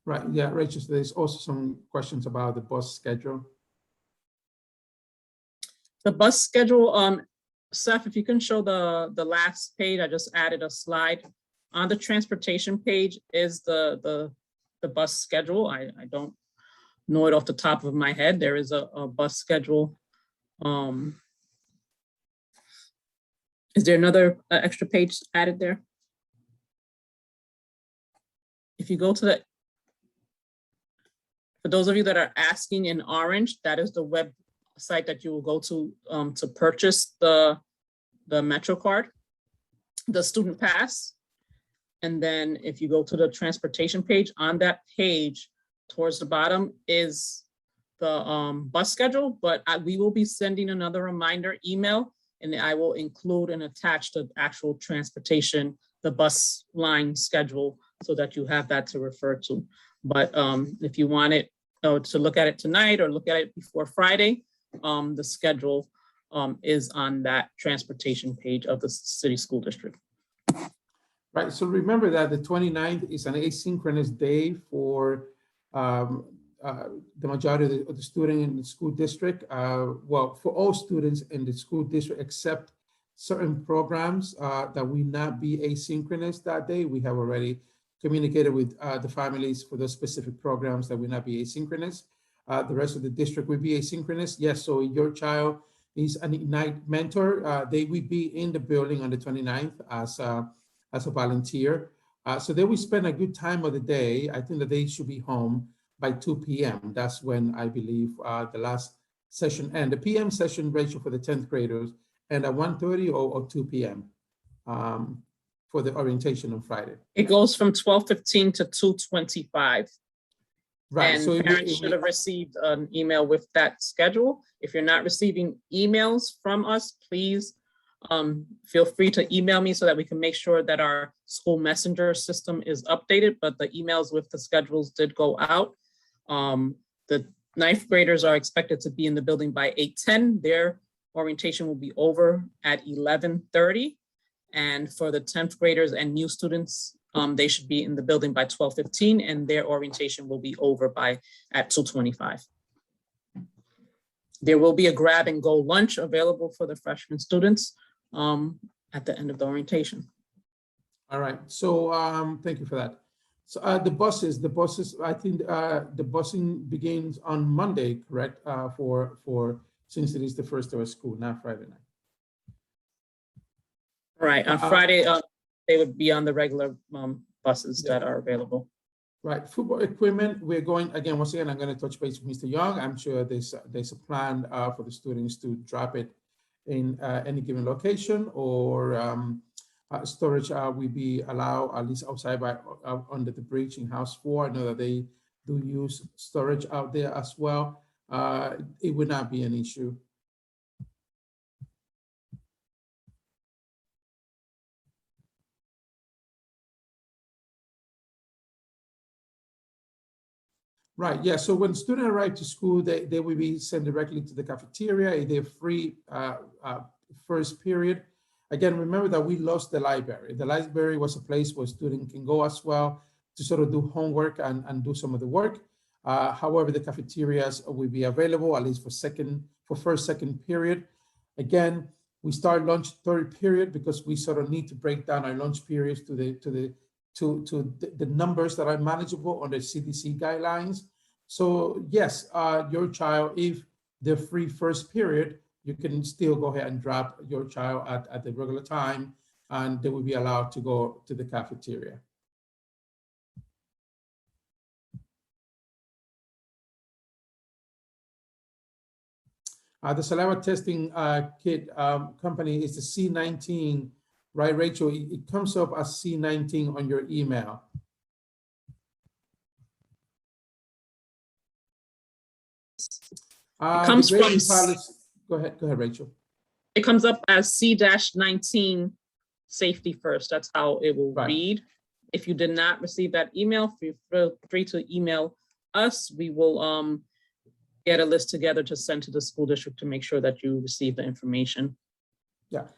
Right, yeah, Rachel, so there's also some questions about the bus schedule. The bus schedule, Seth, if you can show the last page, I just added a slide. On the transportation page is the bus schedule. I don't know it off the top of my head. There is a bus schedule. Is there another extra page added there? If you go to for those of you that are asking in orange, that is the website that you will go to purchase the Metro card, the student pass. And then if you go to the transportation page, on that page towards the bottom is the bus schedule, but we will be sending another reminder email, and I will include and attach the actual transportation, the bus line schedule, so that you have that to refer to. But if you want it to look at it tonight or look at it before Friday, the schedule is on that transportation page of the city school district. Right, so remember that the 29th is an asynchronous day for the majority of the students in the school district. Well, for all students in the school district, except certain programs that will not be asynchronous that day. We have already communicated with the families for those specific programs that will not be asynchronous. The rest of the district will be asynchronous. Yes, so your child is an Ignite mentor. They will be in the building on the 29th as a volunteer. So they will spend a good time of the day. I think that they should be home by 2 p.m. That's when I believe the last session and the PM session, Rachel, for the 10th graders, and at 1:30 or 2 p.m. For the orientation on Friday. It goes from 12:15 to 2:25. Right, And so parents should have received an email with that schedule. If you're not receiving emails from us, please feel free to email me so that we can make sure that our school messenger system is updated, but the emails with the schedules did go out. The ninth graders are expected to be in the building by 8:10. Their orientation will be over at 11:30. And for the 10th graders and new students, they should be in the building by 12:15, and their orientation will be over at 2:25. There will be a grab and go lunch available for the freshman students at the end of the orientation. All right, so thank you for that. So the buses, I think the busing begins on Monday, correct? Since it is the first day of school, not Friday night. Right, on Friday, they would be on the regular buses Yeah. that are available. Right, football equipment, we're going, again, once again, I'm going to touch base with Mr. Young. I'm sure there's a plan for the students to drop it in any given location, or storage will be allowed at least outside under the bridge in House 4. I know that they do use storage out there as well. It would not be an issue. Right, yeah, so when students arrive to school, they will be sent directly to the cafeteria. They're free first period. Again, remember that we lost the library. The library was a place where students can go as well to sort of do homework and do some of the work. However, the cafeterias will be available at least for first, second period. Again, we start lunch third period because we sort of need to break down our lunch periods to the numbers that are manageable under CDC guidelines. So yes, your child, if they're free first period, you can still go ahead and drop your child at the regular time, and they will be allowed to go to the cafeteria. The Saliva Testing kit company is the C19, right, Rachel? It comes up as C19 on your email. It comes from, go ahead, Rachel. it comes up as C-19 safety first. That's how it will read. If you did not receive that email, feel free to email us. We will get a list together to send to the school district to make sure that you receive the information. Yeah,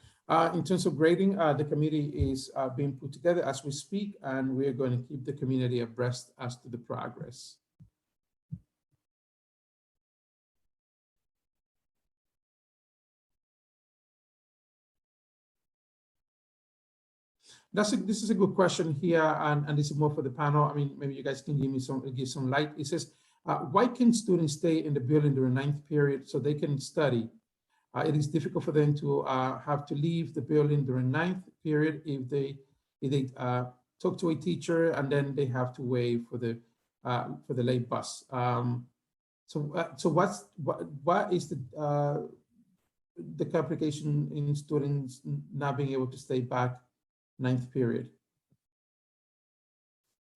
in terms of grading, the committee is being put together as we speak, and we're going to keep the community abreast as to the progress. This is a good question here, and this is more for the panel. I mean, maybe you guys can give some light. It says, why can students stay in the building during ninth period so they can study? It is difficult for them to have to leave the building during ninth period if they talk to a teacher and then they have to wait for the late bus. So what is the complication in students not being able to stay back ninth period?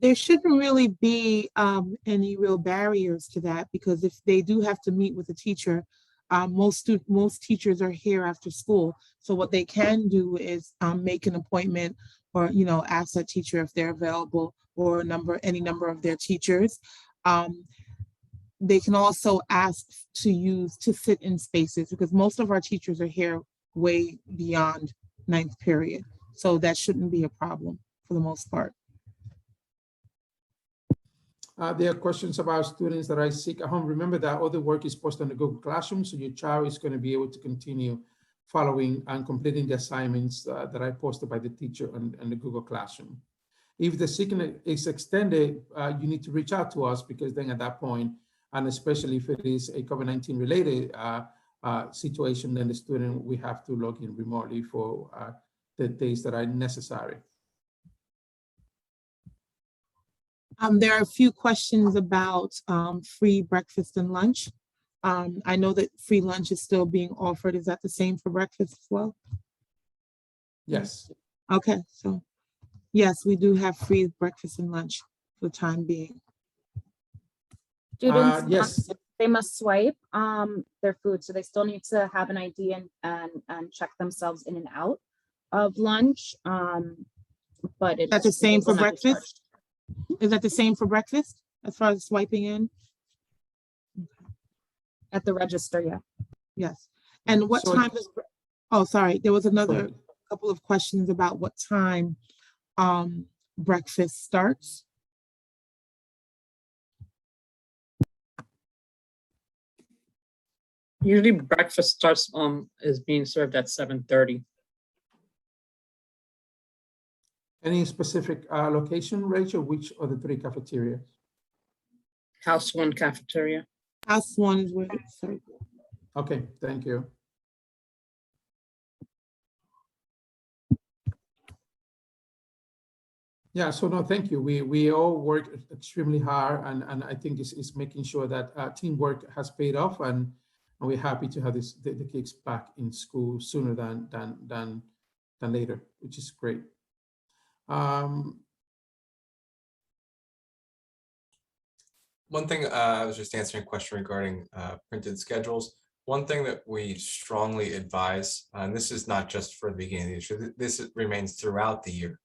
There shouldn't really be any real barriers to that, because if they do have to meet with a teacher, most teachers are here after school. So what they can do is make an appointment, or ask that teacher if they're available, or any number of their teachers. They can also ask to sit in spaces, because most of our teachers are here way beyond ninth period. So that shouldn't be a problem for the most part. There are questions about students that are sick at home. Remember that all the work is posted on the Google Classroom, so your child is going to be able to continue following and completing the assignments that I posted by the teacher on the Google Classroom. If the sickness is extended, you need to reach out to us, because then at that point, and especially if it is a COVID-19 related situation, then the student, we have to log in remotely for the days that are necessary. There are a few questions about free breakfast and lunch. I know that free lunch is still being offered. Is that the same for breakfast as well? Yes. Okay, so yes, we do have free breakfast and lunch for the time being. Students, Yes, they must swipe their food, so they still need to have an ID and check themselves in and out of lunch. But it's That's the same they will for not be breakfast? charged. Is that the same for breakfast as far as swiping in? At the register, yeah. Yes. And what So- time is, oh, sorry, there was another ahead. couple of questions about what time breakfast starts. Usually breakfast starts, is being served at 7:30. Any specific location, Rachel? Which of the three cafeterias? House 1 cafeteria. House one is where, sorry. Okay, thank you. Yeah, so no, thank you. We all work extremely hard, and I think it's making sure that teamwork has paid off, and we're happy to have the kids back in school sooner than later, which is great. One thing, I was just answering a question regarding printed schedules. One thing that we strongly advise, and this is not just for the beginning of the year, this remains throughout the year,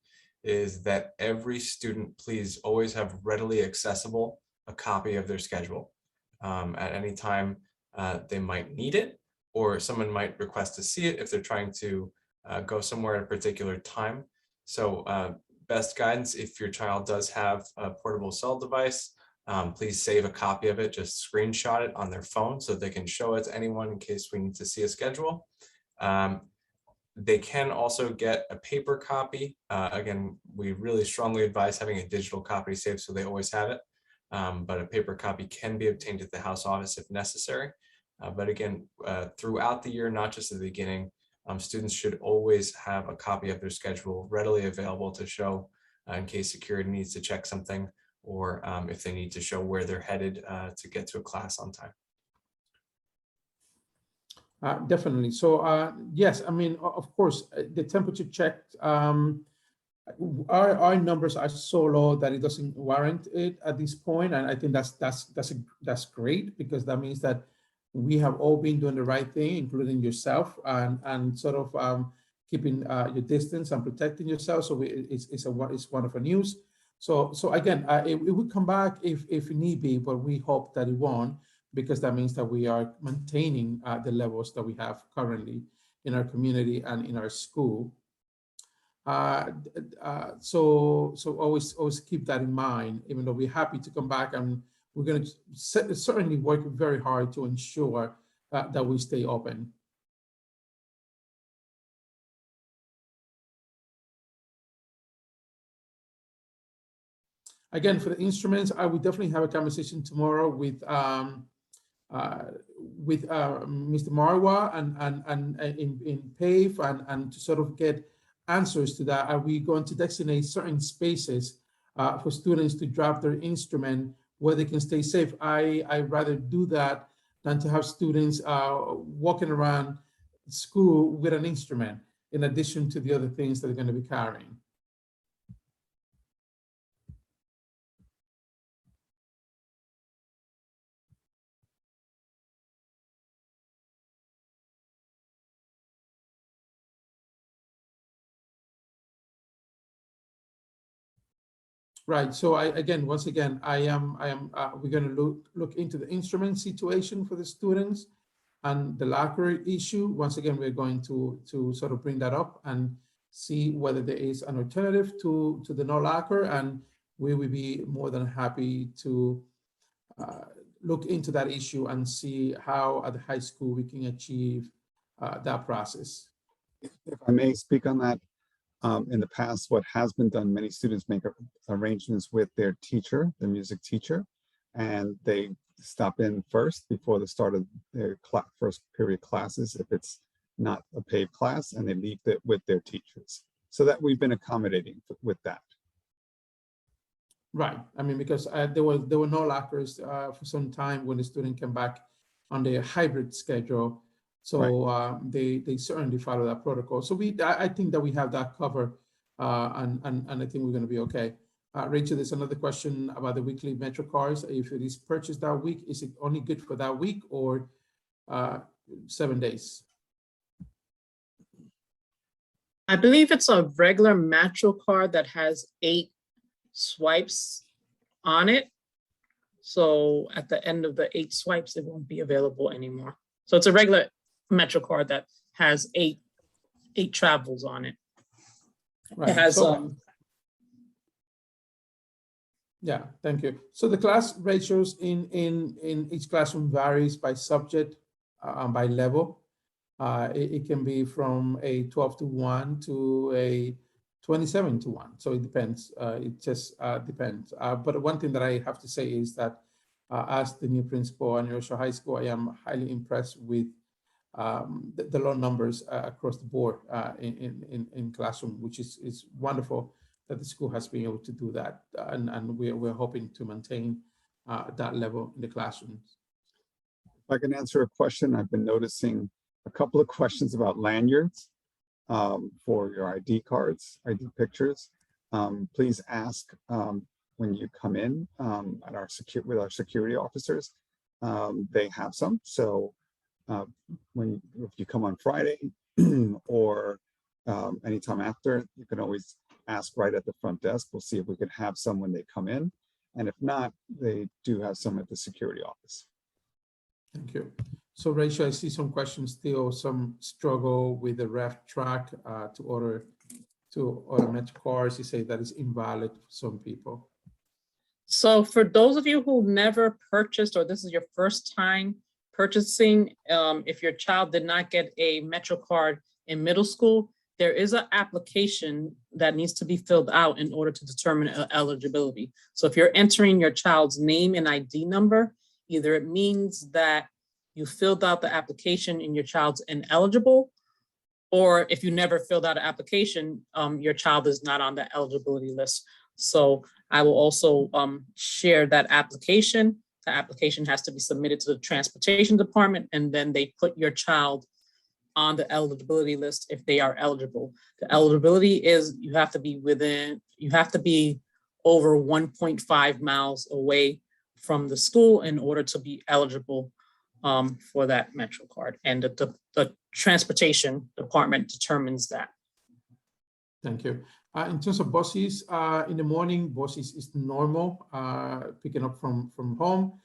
is that every student please always have readily accessible a copy of their schedule. At any time they might need it, or someone might request to see it if they're trying to go somewhere at a particular time. So best guidance, if your child does have a portable cell device, please save a copy of it, just screenshot it on their phone so they can show it to anyone in case we need to see a schedule. They can also get a paper copy. Again, we really strongly advise having a digital copy saved so they always have it. But a paper copy can be obtained at the house office if necessary. But again, throughout the year, not just at the beginning, students should always have a copy of their schedule readily available to show in case security needs to check something, or if they need to show where they're headed to get to a class on time. Definitely. So yes, I mean, of course, the temperature checked. Our numbers are so low that it doesn't warrant it at this point, and I think that's great, because that means that we have all been doing the right thing, including yourself, and sort of keeping your distance and protecting yourself. So it's wonderful news. So again, it would come back if need be, but we hope that it won't, because that means that we are maintaining the levels that we have currently in our community and in our school. So always keep that in mind, even though we're happy to come back, and we're going to certainly work very hard to ensure that we stay open. Again, for the instruments, I would definitely have a conversation tomorrow with Mr. Marwa and in PAVE, and to sort of get answers to that. Are we going to designate certain spaces for students to drop their instrument where they can stay safe? I'd rather do that than to have students walking around school with an instrument, in addition to the other things that they're going to be carrying. Right. So once again, we're going to look into the instrument situation for the students and the locker issue. Once again, we're going to sort of bring that up and see whether there is an alternative to the no locker, and we will be more than happy to look into that issue and see how at the high school we can achieve that process. If I may speak on that, in the past, what has been done, many students make arrangements with their teacher, their music teacher, and they stop in first before the start of their first period classes, if it's not a paid class, and they leave it with their teachers. So that we've been accommodating with that. Right. I mean, because there were no lockers for some time when the student came back on their hybrid schedule. So right. They certainly follow that protocol. So I think that we have that covered, and I think we're going to be okay. Rachel, there's another question about the weekly Metro cards. If it is purchased that week, is it only good for that week or 7 days? I believe it's a regular Metro card that has 8 swipes on it. So at the end of the 8 swipes, it won't be available anymore. So it's a regular Metro card that has 8 travels on it. Right. It has So, yeah, thank you. So the class ratios in each classroom varies by subject and by level. It can be from a 12-to-1 to a 27-to-1. So it depends. It just depends. But one thing that I have to say is that as the new principal at NRHS High School, I am highly impressed with the low numbers across the board in classroom, which is wonderful that the school has been able to do that. And we're hoping to maintain that level in the classrooms. If I can answer a question, I've been noticing a couple of questions about lanyards for your ID cards, ID pictures. Please ask when you come in at with our security officers. They have some. So if you come on Friday or anytime after, you can always ask right at the front desk. We'll see if we can have some when they come in. And if not, they do have some at the security office. Thank you. So Rachel, I see some questions still, some struggle with the ref track to order Metro cards. You say that is invalid for some people. So for those of you who never purchased, or this is your first time purchasing, if your child did not get a Metro card in middle school, there is an application that needs to be filled out in order to determine eligibility. So if you're entering your child's name and ID number, either it means that you filled out the application and your child's ineligible, or if you never filled out an application, your child is not on the eligibility list. So I will also share that application. The application has to be submitted to the transportation department, and then they put your child on the eligibility list if they are eligible. The eligibility is you have to be over 1.5 miles away from the school in order to be eligible for that Metro card. And the transportation department determines that. Thank you. In terms of buses, in the morning, buses is normal, picking up from home.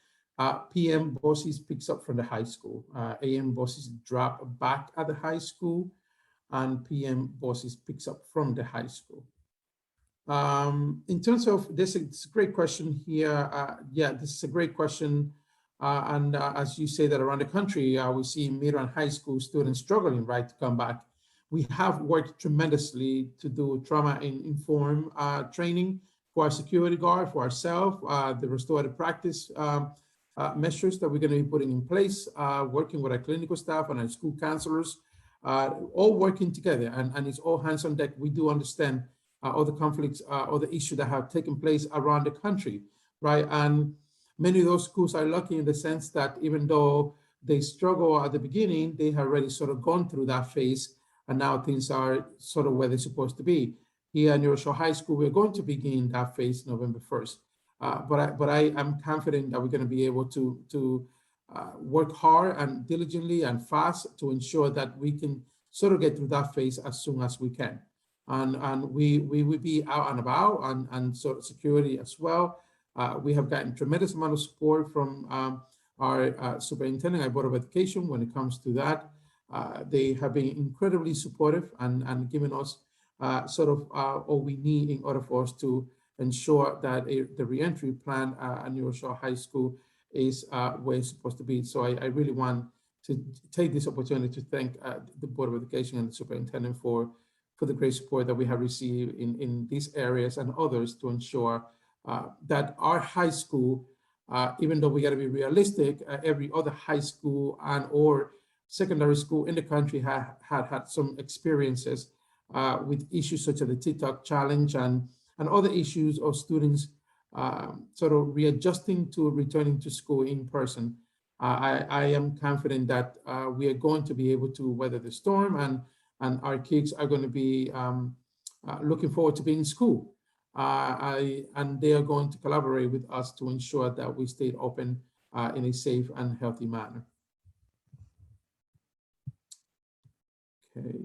PM buses picks up from the high school. AM buses drop back at the high school, and PM buses picks up from the high school. In terms of this, it's a great question here. Yeah, this is a great question. And as you say that around the country, we see middle and high school students struggling, right, to come back. We have worked tremendously to do trauma-informed training for our security guard, for ourselves, the restorative practice measures that we're going to be putting in place, working with our clinical staff and our school counselors, all working together, and it's all hands on deck. We do understand all the conflicts, all the issues that have taken place around the country, right? And many of those schools are lucky in the sense that even though they struggle at the beginning, they have already sort of gone through that phase, and now things are sort of where they're supposed to be. Here at NRHS High School, we're going to begin that phase November 1st. But I am confident that we're going to be able to work hard and diligently and fast to ensure that we can sort of get through that phase as soon as we can. And we will be out and about, and sort of security as well. We have gotten tremendous amount of support from our superintendent, our Board of Education, when it comes to that. They have been incredibly supportive and giving us sort of all we need in order for us to ensure that the reentry plan at NRHS High School is where it's supposed to be. So I really want to take this opportunity to thank the Board of Education and the superintendent for the great support that we have received in these areas and others to ensure that our high school, even though we got to be realistic, every other high school and or secondary school in the country had some experiences with issues such as the TikTok challenge and other issues of students sort of readjusting to returning to school in person. I am confident that we are going to be able to weather the storm, and our kids are going to be looking forward to being in school. and they are going to collaborate with us to ensure that we stay open in a safe and healthy manner. Okay.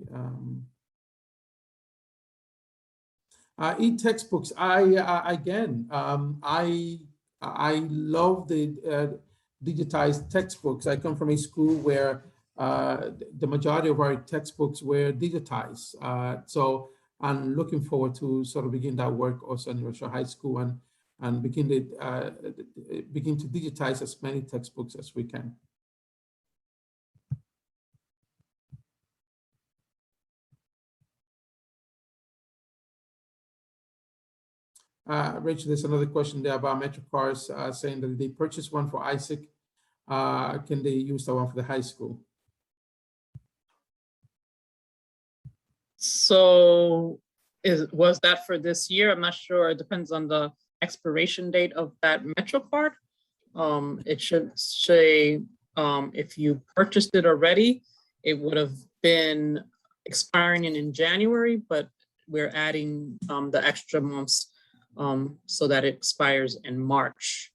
E-textbooks. I love the digitized textbooks. I come from a school where the majority of our textbooks were digitized. So I'm looking forward to sort of begin that work also in Rochelle High School and begin to digitize as many textbooks as we can. Rachel, there's another question there about MetroCards saying that if they purchase one for Isaac, can they use the one for the high school? So was that for this year? I'm not sure. It depends on the expiration date of that MetroCard. It should say if you purchased it already, it would have been expiring in January, but we're adding the extra months so that it expires in March.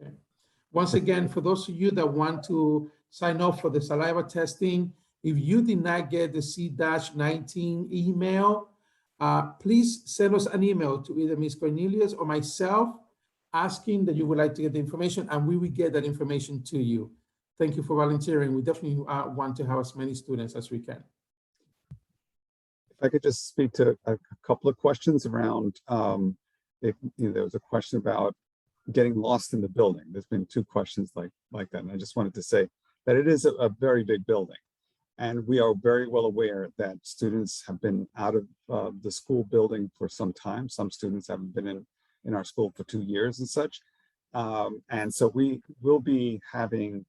Okay. Once again, for those of you that want to sign up for the saliva testing, if you did not get the C-19 email, please send us an email to either Ms. Cornelius or myself asking that you would like to get the information, and we will get that information to you. Thank you for volunteering. We definitely want to have as many students as we can. If I could just speak to a couple of questions around, there was a question about getting lost in the building. There's been two questions like that. And I just wanted to say that it is a very big building. And we are very well aware that students have been out of the school building for some time. Some students haven't been in our school for 2 years and such. And so we will be having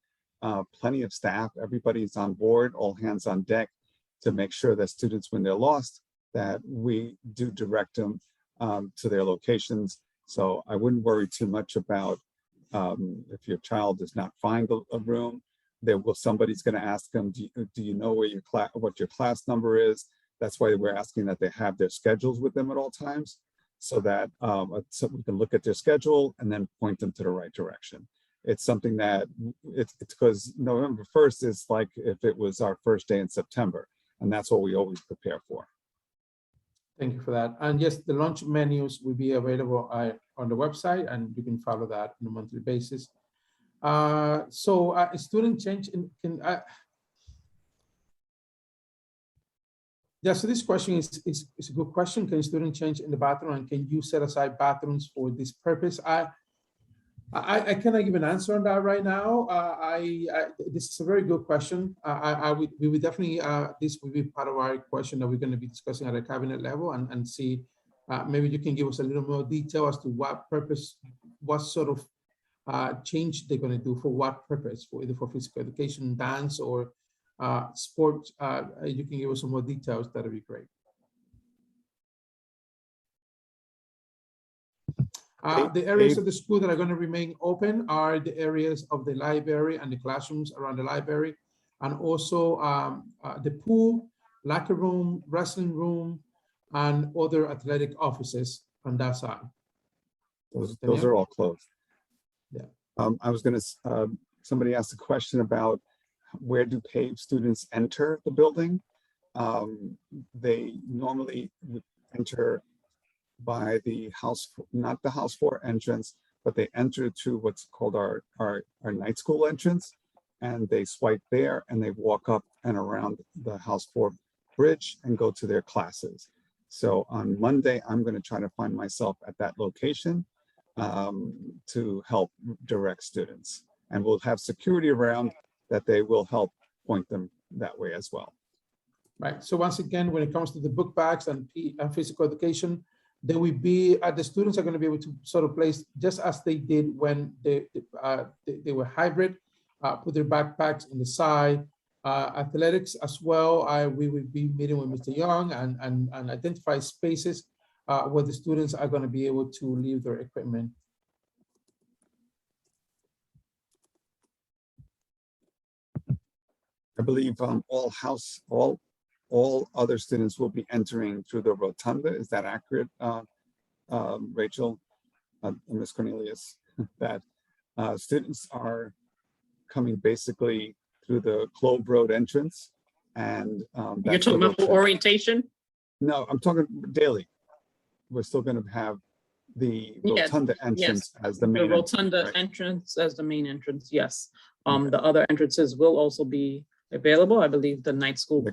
plenty of staff. Everybody's on board, all hands on deck, to make sure that students, when they're lost, that we do direct them to their locations. So I wouldn't worry too much about if your child does not find a room, somebody's going to ask them, do you know where what your class number is? That's why we're asking that they have their schedules with them at all times, so that so we can look at their schedule and then point them to the right direction. It's something that it's because November 1st is like if it was our first day in September. And that's what we always prepare for. Thank you for that. And yes, the lunch menus will be available on the website, and you can follow that on a monthly basis. A student change yeah, so this question is a good question. Can a student change in the bathroom, and can you set aside bathrooms for this purpose? I cannot give an answer on that right now. This is a very good question. We would definitely, this will be part of our question that we're going to be discussing at a cabinet level and see, maybe you can give us a little more detail as to what purpose, what sort of change they're going to do, for what purpose, for either for physical education, dance, or sports. You can give us some more details. That'd be great. The areas of the school that are going to remain open are the areas of the library and the classrooms around the library, and also the pool, locker room, wrestling room, and other athletic offices on that side. Those are all closed. Yeah. I was going to, somebody asked a question about where do PAVE students enter the building? They normally enter by the house, not the house 4 entrance, but they enter through what's called our night school entrance, and they swipe there and they walk up and around the house 4 bridge and go to their classes. So on Monday, I'm going to try to find myself at that location to help direct students, and we'll have security around that they will help point them that way as well. Right. So once again, when it comes to the book bags and physical education, there will be, the students are going to be able to sort of place just as they did when they were hybrid, put their backpacks in the side. Athletics as well, we will be meeting with Mr. Young and identify spaces where the students are going to be able to leave their equipment. I believe all all other students will be entering through the rotunda. Is that accurate, Rachel, Ms. Cornelius? That students are coming basically through the Clove Road entrance, and You're that's talking the about for rotunda. orientation? No, I'm talking daily. We're still going to have the Yeah, rotunda entrance as the The main entrance, rotunda right? entrance as the main entrance, yes. Okay. The other entrances will also be available. I believe the night school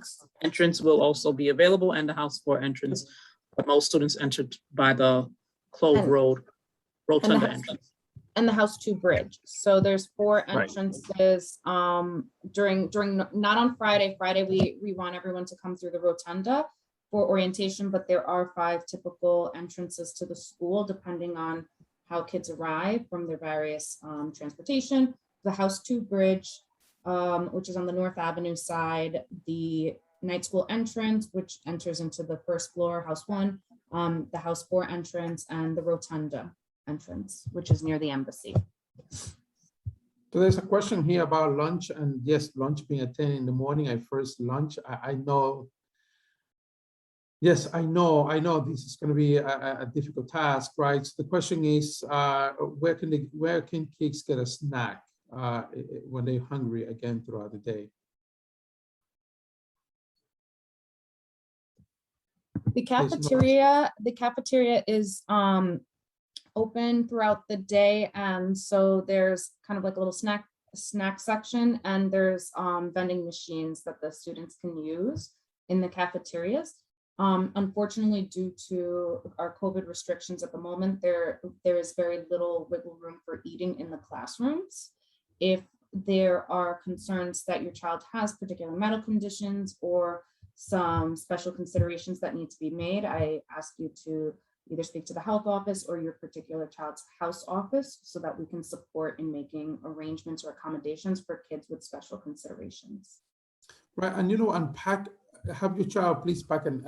entrance will also be available and the house 4 entrance. But most students entered by the Clove And- Road rotunda house- entrance. And the House 2 bridge. So there's 4 Right. entrances during not on Friday. Friday we want everyone to come through the rotunda for orientation, but there are 5 typical entrances to the school depending on how kids arrive from their various transportation. The House 2 bridge, which is on the North Avenue side, the night school entrance, which enters into the first floor, House 1, the House 4 entrance, and the rotunda entrance, which is near the embassy. So there's a question here about lunch, and yes, lunch being at 10 in the morning, I first lunch. I know. Yes, I know this is going to be a difficult task, right? So the question is, where can kids get a snack when they're hungry again throughout the day? The cafeteria is open throughout the day, and so there's kind of like a little snack section, and there's vending machines that the students can use in the cafeterias. Unfortunately, due to our COVID restrictions at the moment, there is very little wiggle room for eating in the classrooms. If there are concerns that your child has particular medical conditions or some special considerations that need to be made, I ask you to either speak to the health office or your particular child's house office so that we can support in making arrangements or accommodations for kids with special considerations. Right, and have your child please pack an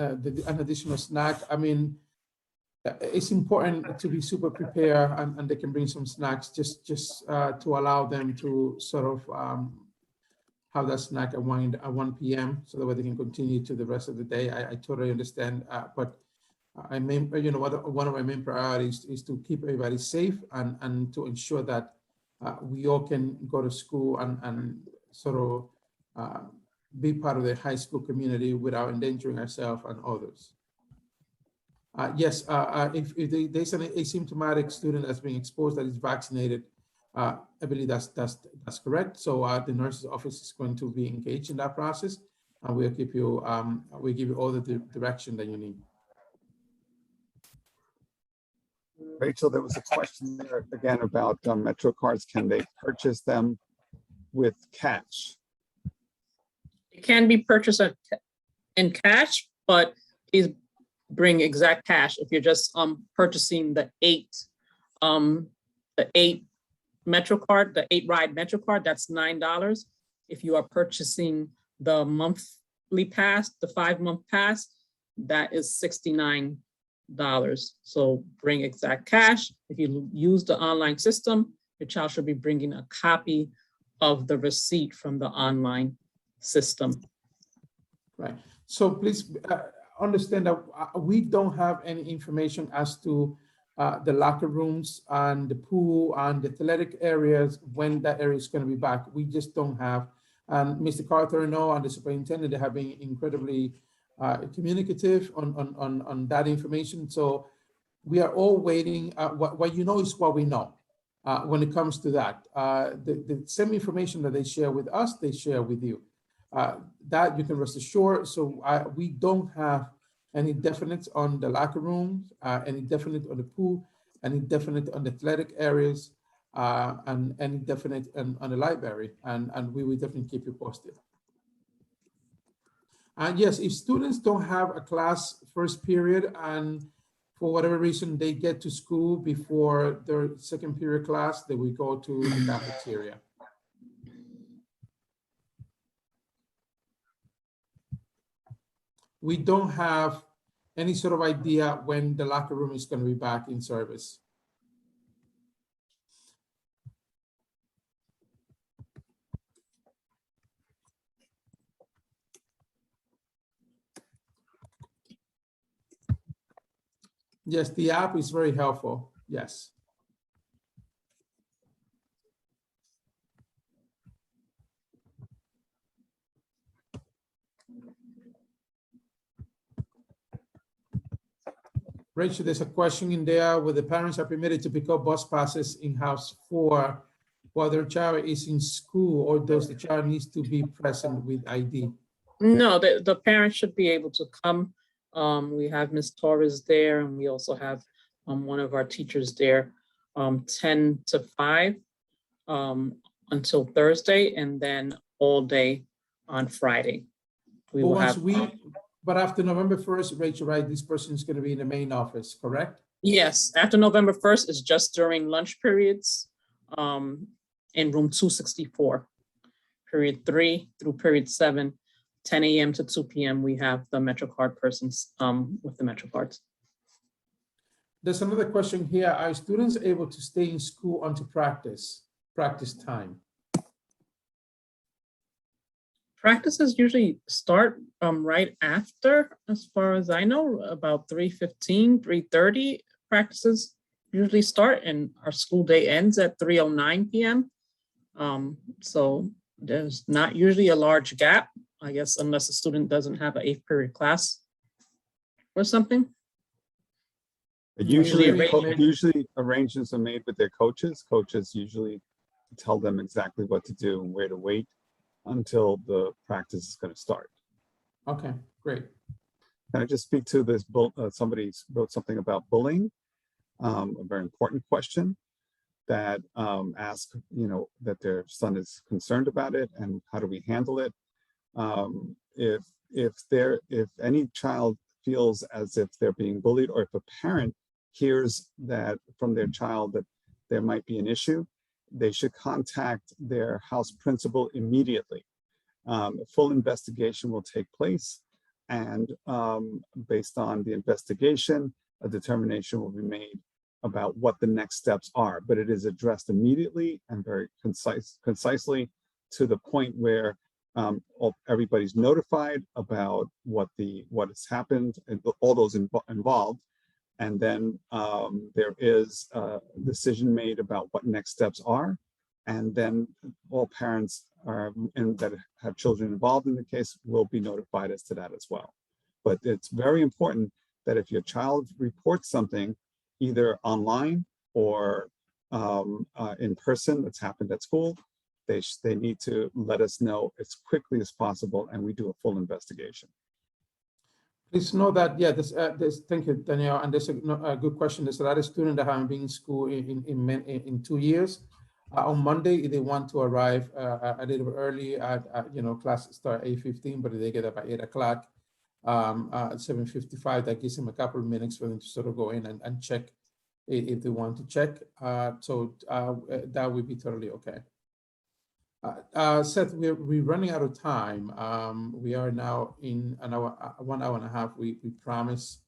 additional snack. I mean, it's important to be super prepared, and they can bring some snacks just to allow them to sort of have that snack at 1 p.m. so that way they can continue to the rest of the day. I totally understand, but one of my main priorities is to keep everybody safe and to ensure that we all can go to school and sort of be part of the high school community without endangering ourselves and others. Yes, if there's an asymptomatic student that's being exposed that is vaccinated, I believe that's correct. So the nurse's office is going to be engaged in that process, and we'll give you all the direction that you need. Rachel, there was a question there again about Metro cards. Can they purchase them with cash? It can be purchased in cash, but please bring exact cash. If you're just purchasing the 8 Metro card, the 8 ride Metro card, that's $9. If you are purchasing the monthly pass, the 5-month pass, that is $69. So bring exact cash. If you use the online system, your child should be bringing a copy of the receipt from the online system. Right. So please understand that we don't have any information as to the locker rooms and the pool and the athletic areas when that area is going to be back. We just don't have. And Mr. Carter and the superintendent, they have been incredibly communicative on that information. So we are all waiting. What you know is what we know when it comes to that. The same information that they share with us, they share with you. That you can rest assured. So we don't have any definite on the locker rooms, any definite on the pool, any definite on the athletic areas, and any definite on the library. And we will definitely keep you posted. And yes, if students don't have a class first period and for whatever reason they get to school before their second period class, they will go to the cafeteria. We don't have any sort of idea when the locker room is going to be back in service. Yes, the app is very helpful. Yes. Rachel, there's a question in there where the parents are permitted to pick up bus passes in-house for while their child is in school, or does the child needs to be present with ID? No, the parents should be able to come. We have Ms. Torres there, and we also have one of our teachers there, 10 to 5 until Thursday, and then all day on Friday. We will have. But after November 1st, Rachel, right, this person is going to be in the main office, correct? Yes, after November 1st is just during lunch periods in room 264. Period 3 through period 7, 10 a.m. to 2 p.m. We have the MetroCard persons with the MetroCards. There's another question here. Are students able to stay in school until practice time? Practices usually start right after, as far as I know, about 3:15, 3:30 practices usually start, and our school day ends at 3:09 p.m. So there's not usually a large gap, I guess, unless a student doesn't have an 8th period class or something. Usually Usually arrangements are made with their coaches. Coaches usually tell them exactly what to do and where to wait until the practice is going to start. Okay, great. Can I just speak to this? Somebody wrote something about bullying, a very important question that asks, that their son is concerned about it and how do we handle it? If any child feels as if they're being bullied, or if a parent hears that from their child that there might be an issue, they should contact their house principal immediately. A full investigation will take place, and based on the investigation, a determination will be made about what the next steps are. But it is addressed immediately and very concisely to the point where everybody's notified about what has happened and all those involved. And then there is a decision made about what next steps are. And then all parents that have children involved in the case will be notified as to that as well. But it's very important that if your child reports something, either online or in person that's happened at school, they need to let us know as quickly as possible, and we do a full investigation. Please know that, yeah, thank you, Danielle, and there's a good question. There's a lot of students that haven't been in school in 2 years. On Monday, they want to arrive a little bit early. Class start 8:15, but they get up at 8 o'clock, at 7:55. That gives them a couple of minutes for them to sort of go in and check if they want to check. That would be totally okay. Seth, we're running out of time. We are now in an hour, 1 hour and a half. We promise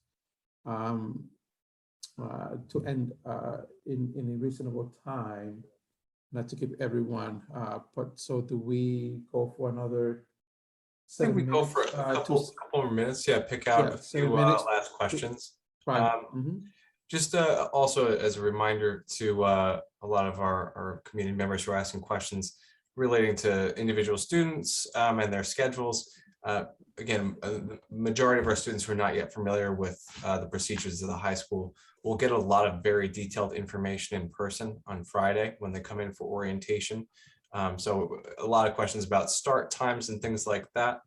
to end in a reasonable time, not to keep everyone. But so do we go for another 7 minutes? I think we go for a couple more minutes. Yeah, pick out a few last questions. Just also as a reminder to a lot of our community members who are asking questions relating to individual students and their schedules. Again, the majority of our students who are not yet familiar with the procedures of the high school will get a lot of very detailed information in person on Friday when they come in for orientation. So a lot of questions about start times and things like that.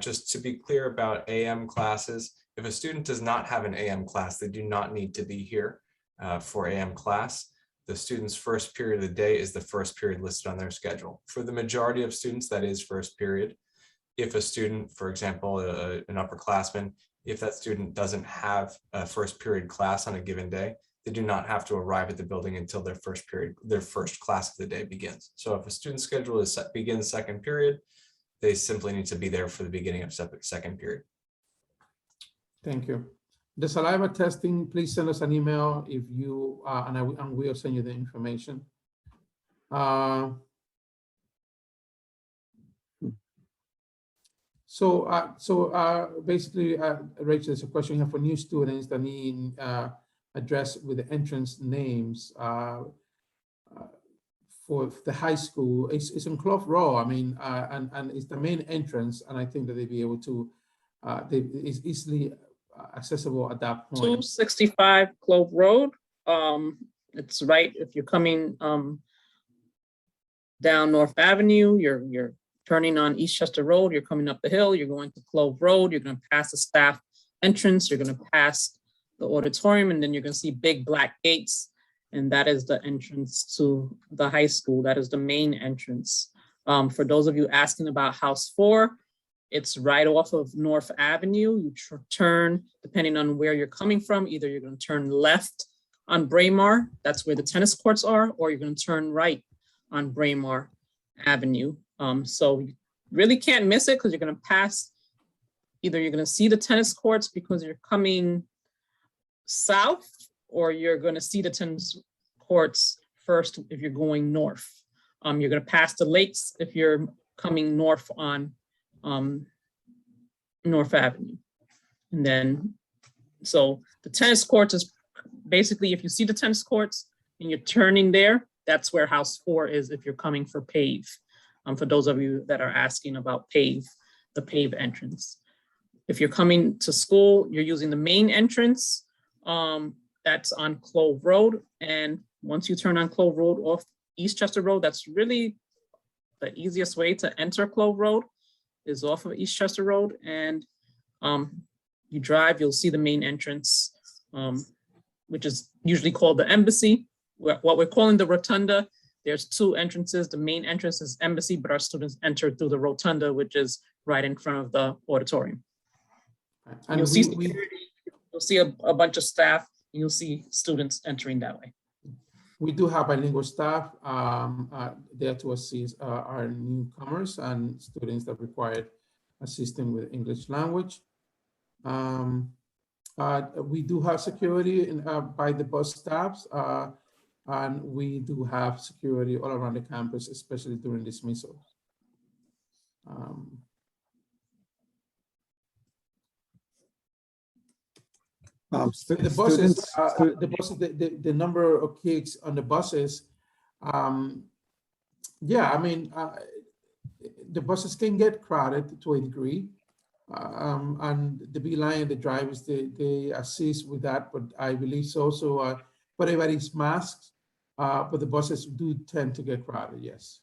Just to be clear about AM classes, if a student does not have an AM class, they do not need to be here for AM class. The student's first period of the day is the first period listed on their schedule. For the majority of students, that is first period. If a student, for example, an upperclassman, if that student doesn't have a first period class on a given day, they do not have to arrive at the building until their first class of the day begins. So if a student's schedule begins second period, they simply need to be there for the beginning of second period. Thank you. The saliva testing, please send us an email if you, and we'll send you the information. Basically, Rachel, there's a question here for new students that need address with the entrance names for the high school. It's in Clove Row, I mean, and it's the main entrance, and I think that they'd be able to, it's easily accessible at that point. 265 Clove Road. It's right if you're coming down North Avenue, you're turning on Eastchester Road, you're coming up the hill, you're going to Clove Road, you're going to pass the staff entrance, you're going to pass the auditorium, and then you're going to see big black gates, and that is the entrance to the high school. That is the main entrance. For those of you asking about House 4, it's right off of North Avenue. You turn, depending on where you're coming from, either you're going to turn left on Braemar, that's where the tennis courts are, or you're going to turn right on Braemar Avenue. So you really can't miss it because you're going to pass, either you're going to see the tennis courts because you're coming south, or you're going to see the tennis courts first if you're going north. You're going to pass the lakes if you're coming north on North Avenue. And then, so the tennis courts is basically, if you see the tennis courts and you're turning there, that's where House 4 is if you're coming for PAVE. For those of you that are asking about PAVE, the PAVE entrance. If you're coming to school, you're using the main entrance. That's on Clove Road. And once you turn on Clove Road off Eastchester Road, that's really the easiest way to enter Clove Road is off of Eastchester Road. And you drive, you'll see the main entrance, which is usually called the Embassy. What we're calling the Rotunda. There's two entrances. The main entrance is Embassy, but our students enter through the Rotunda, which is right in front of the auditorium. And you'll see security, you'll see a bunch of staff, and you'll see students entering that way. We do have bilingual staff there to assist our newcomers and students that require assistance with English language. We do have security by the bus stops, and we do have security all around the campus, especially during dismissal. The buses, the number of kids on the buses, yeah, I mean, the buses can get crowded to a degree, and the beeline and the drivers, they assist with that, but I believe so. So, but everybody's masked, but the buses do tend to get crowded, yes.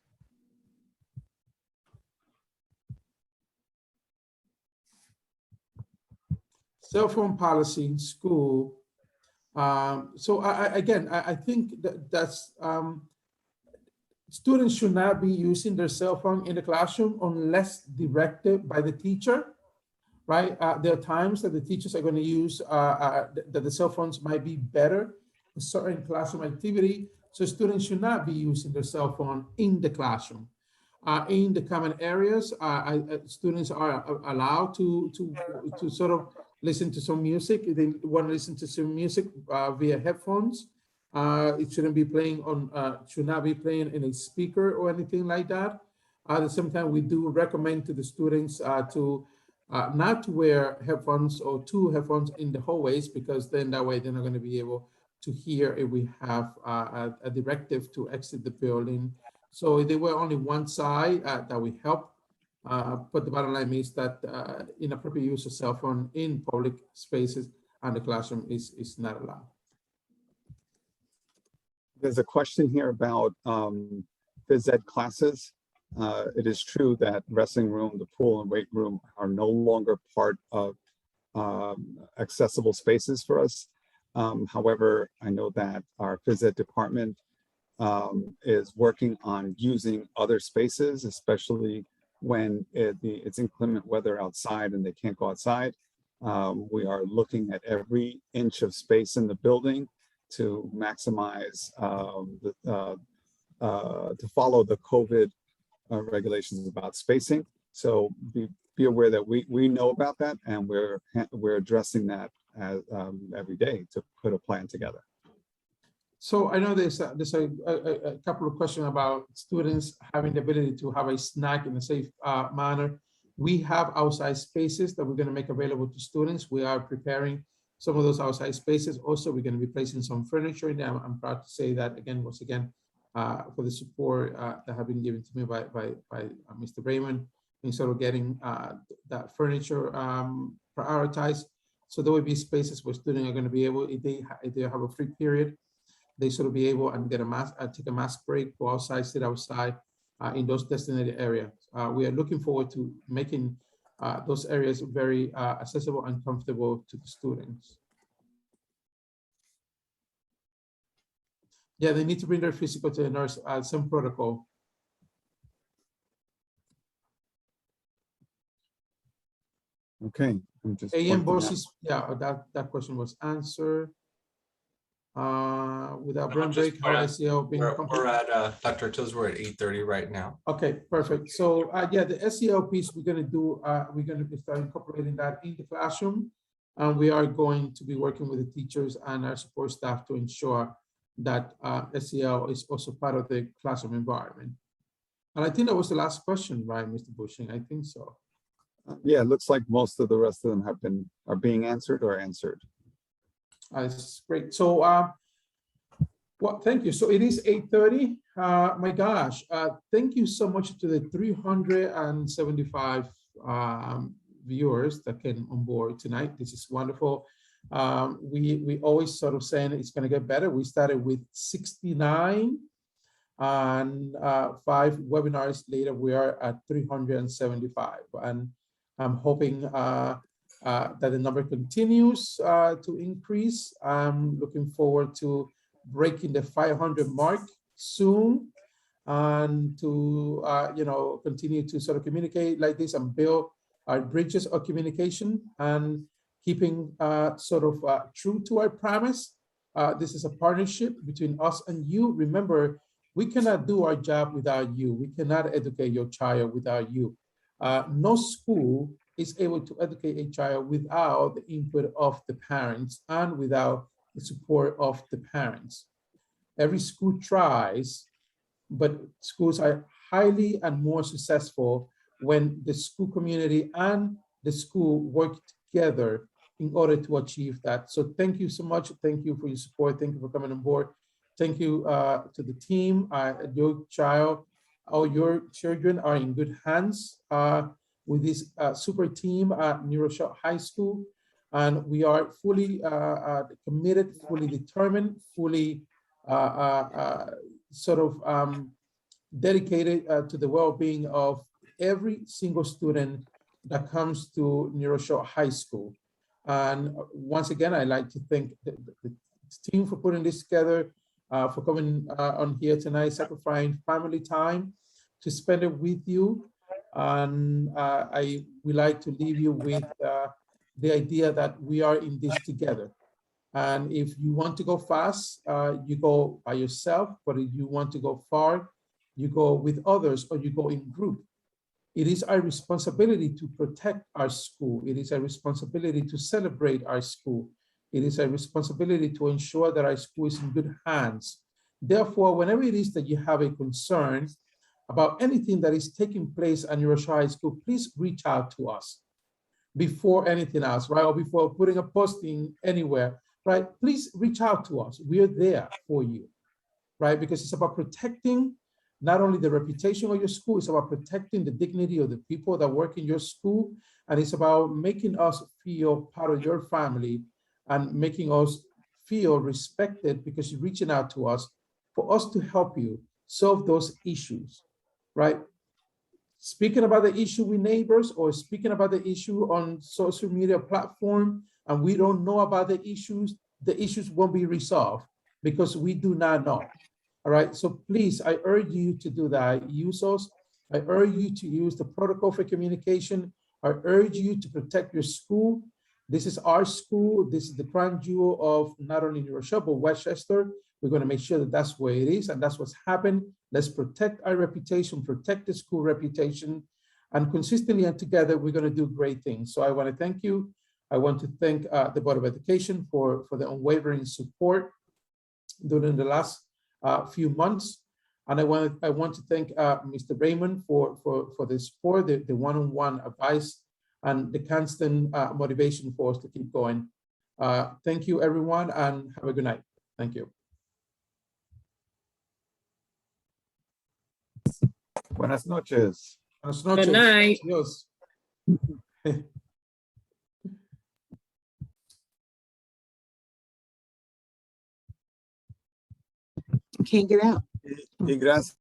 Cell phone policy in school. So I think that's students should not be using their cell phone in the classroom unless directed by the teacher, right? There are times that the teachers are going to use that the cell phones might be better for certain classroom activity. So students should not be using their cell phone in the classroom. In the common areas, students are allowed to sort of listen to some music. If they want to listen to some music via headphones, it shouldn't be playing on, should not be playing in a speaker or anything like that. Sometimes we do recommend to the students to not to wear headphones or two headphones in the hallways, because then that way they're not going to be able to hear if we have a directive to exit the building. So if they were only one side, that would help. But the bottom line is that inappropriate use of cell phone in public spaces and the classroom is not allowed. There's a question here about phys ed classes. It is true that wrestling room, the pool and weight room are no longer part of accessible spaces for us. However, I know that our phys ed department is working on using other spaces, especially when it's inclement weather outside and they can't go outside. We are looking at every inch of space in the building to maximize, to follow the COVID regulations about spacing. So be aware that we know about that, and we're addressing that as, every day to put a plan together. So I know there's a couple of questions about students having the ability to have a snack in a safe manner. We have outside spaces that we're going to make available to students. We are preparing some of those outside spaces. Also, we're going to be placing some furniture in there. I'm proud to say that again, once again, for the support that have been given to me by Mr. Raymond in sort of getting that furniture prioritized. So there will be spaces where students are going to be able, if they have a free period, they sort of be able and get a mask, take a mask break, go outside, sit outside in those designated areas. We are looking forward to making those areas very accessible and comfortable to the students. Yeah, they need to bring their physical to the nurse, some protocol. Okay, I'm just AM pointing out. buses, yeah, that question was answered. Without I'll burn just break, point how out SEL being We're at, Dr. Tills, we're at 8:30 right now. Okay, perfect. So yeah, the SEL piece we're gonna do, we're gonna start incorporating that in the classroom. And we are going to be working with the teachers and our support staff to ensure that SEL is also part of the classroom environment. And I think that was the last question, right, Mr. Bushing? I think so. Yeah, it looks like most of the rest of them are being answered or answered. It's great. So, well, thank you. So it is 8:30. My gosh, thank you so much to the 375 viewers that came on board tonight. This is wonderful. We always sort of saying it's going to get better. We started with 69, and 5 webinars later, we are at 375. And I'm hoping that the number continues to increase. I'm looking forward to breaking the 500 mark soon, and to continue to sort of communicate like this and build our bridges of communication and keeping true to our promise. This is a partnership between us and you. Remember, we cannot do our job without you. We cannot educate your child without you. No school is able to educate a child without the input of the parents and without the support of the parents. Every school tries, but schools are highly and more successful when the school community and the school work together in order to achieve that. So thank you so much. Thank you for your support. Thank you for coming on board. Thank you to the team. Your child, all your children are in good hands with this super team at NRHS High School. And we are fully committed, fully determined, fully dedicated to the well-being of every single student that comes to NRHS High School. And once again, I'd like to thank the team for putting this together, for coming on here tonight, sacrificing family time to spend it with you. And I would like to leave you with the idea that we are in this together. And if you want to go fast, you go by yourself, but if you want to go far, you go with others or you go in group. It is our responsibility to protect our school. It is our responsibility to celebrate our school. It is our responsibility to ensure that our school is in good hands. Therefore, whenever it is that you have a concern about anything that is taking place at NRHS High School, please reach out to us before anything else, right? Or before putting a posting anywhere, right? Please reach out to us. We are there for you, right? Because it's about protecting not only the reputation of your school, it's about protecting the dignity of the people that work in your school. And it's about making us feel part of your family and making us feel respected because you're reaching out to us for us to help you solve those issues, right? Speaking about the issue with neighbors or speaking about the issue on social media platform, and we don't know about the issues won't be resolved because we do not know. All right, so please, I urge you to do that. Use us. I urge you to use the protocol for communication. I urge you to protect your school. This is our school. This is the crown jewel of not only NRHS, but Westchester. We're going to make sure that that's where it is, and that's what's happened. Let's protect our reputation, protect the school reputation, and consistently and together, we're going to do great things. So I want to thank you. I want to thank the Board of Education for the unwavering support during the last few months. And I want to thank Mr. Raymond for the support, the one-on-one advice, and the constant motivation for us to keep going. Thank you, everyone, and have a good night. Thank you. Buenas noches. Buenas noches. Good night. Adios. Can't get out. Y gracias.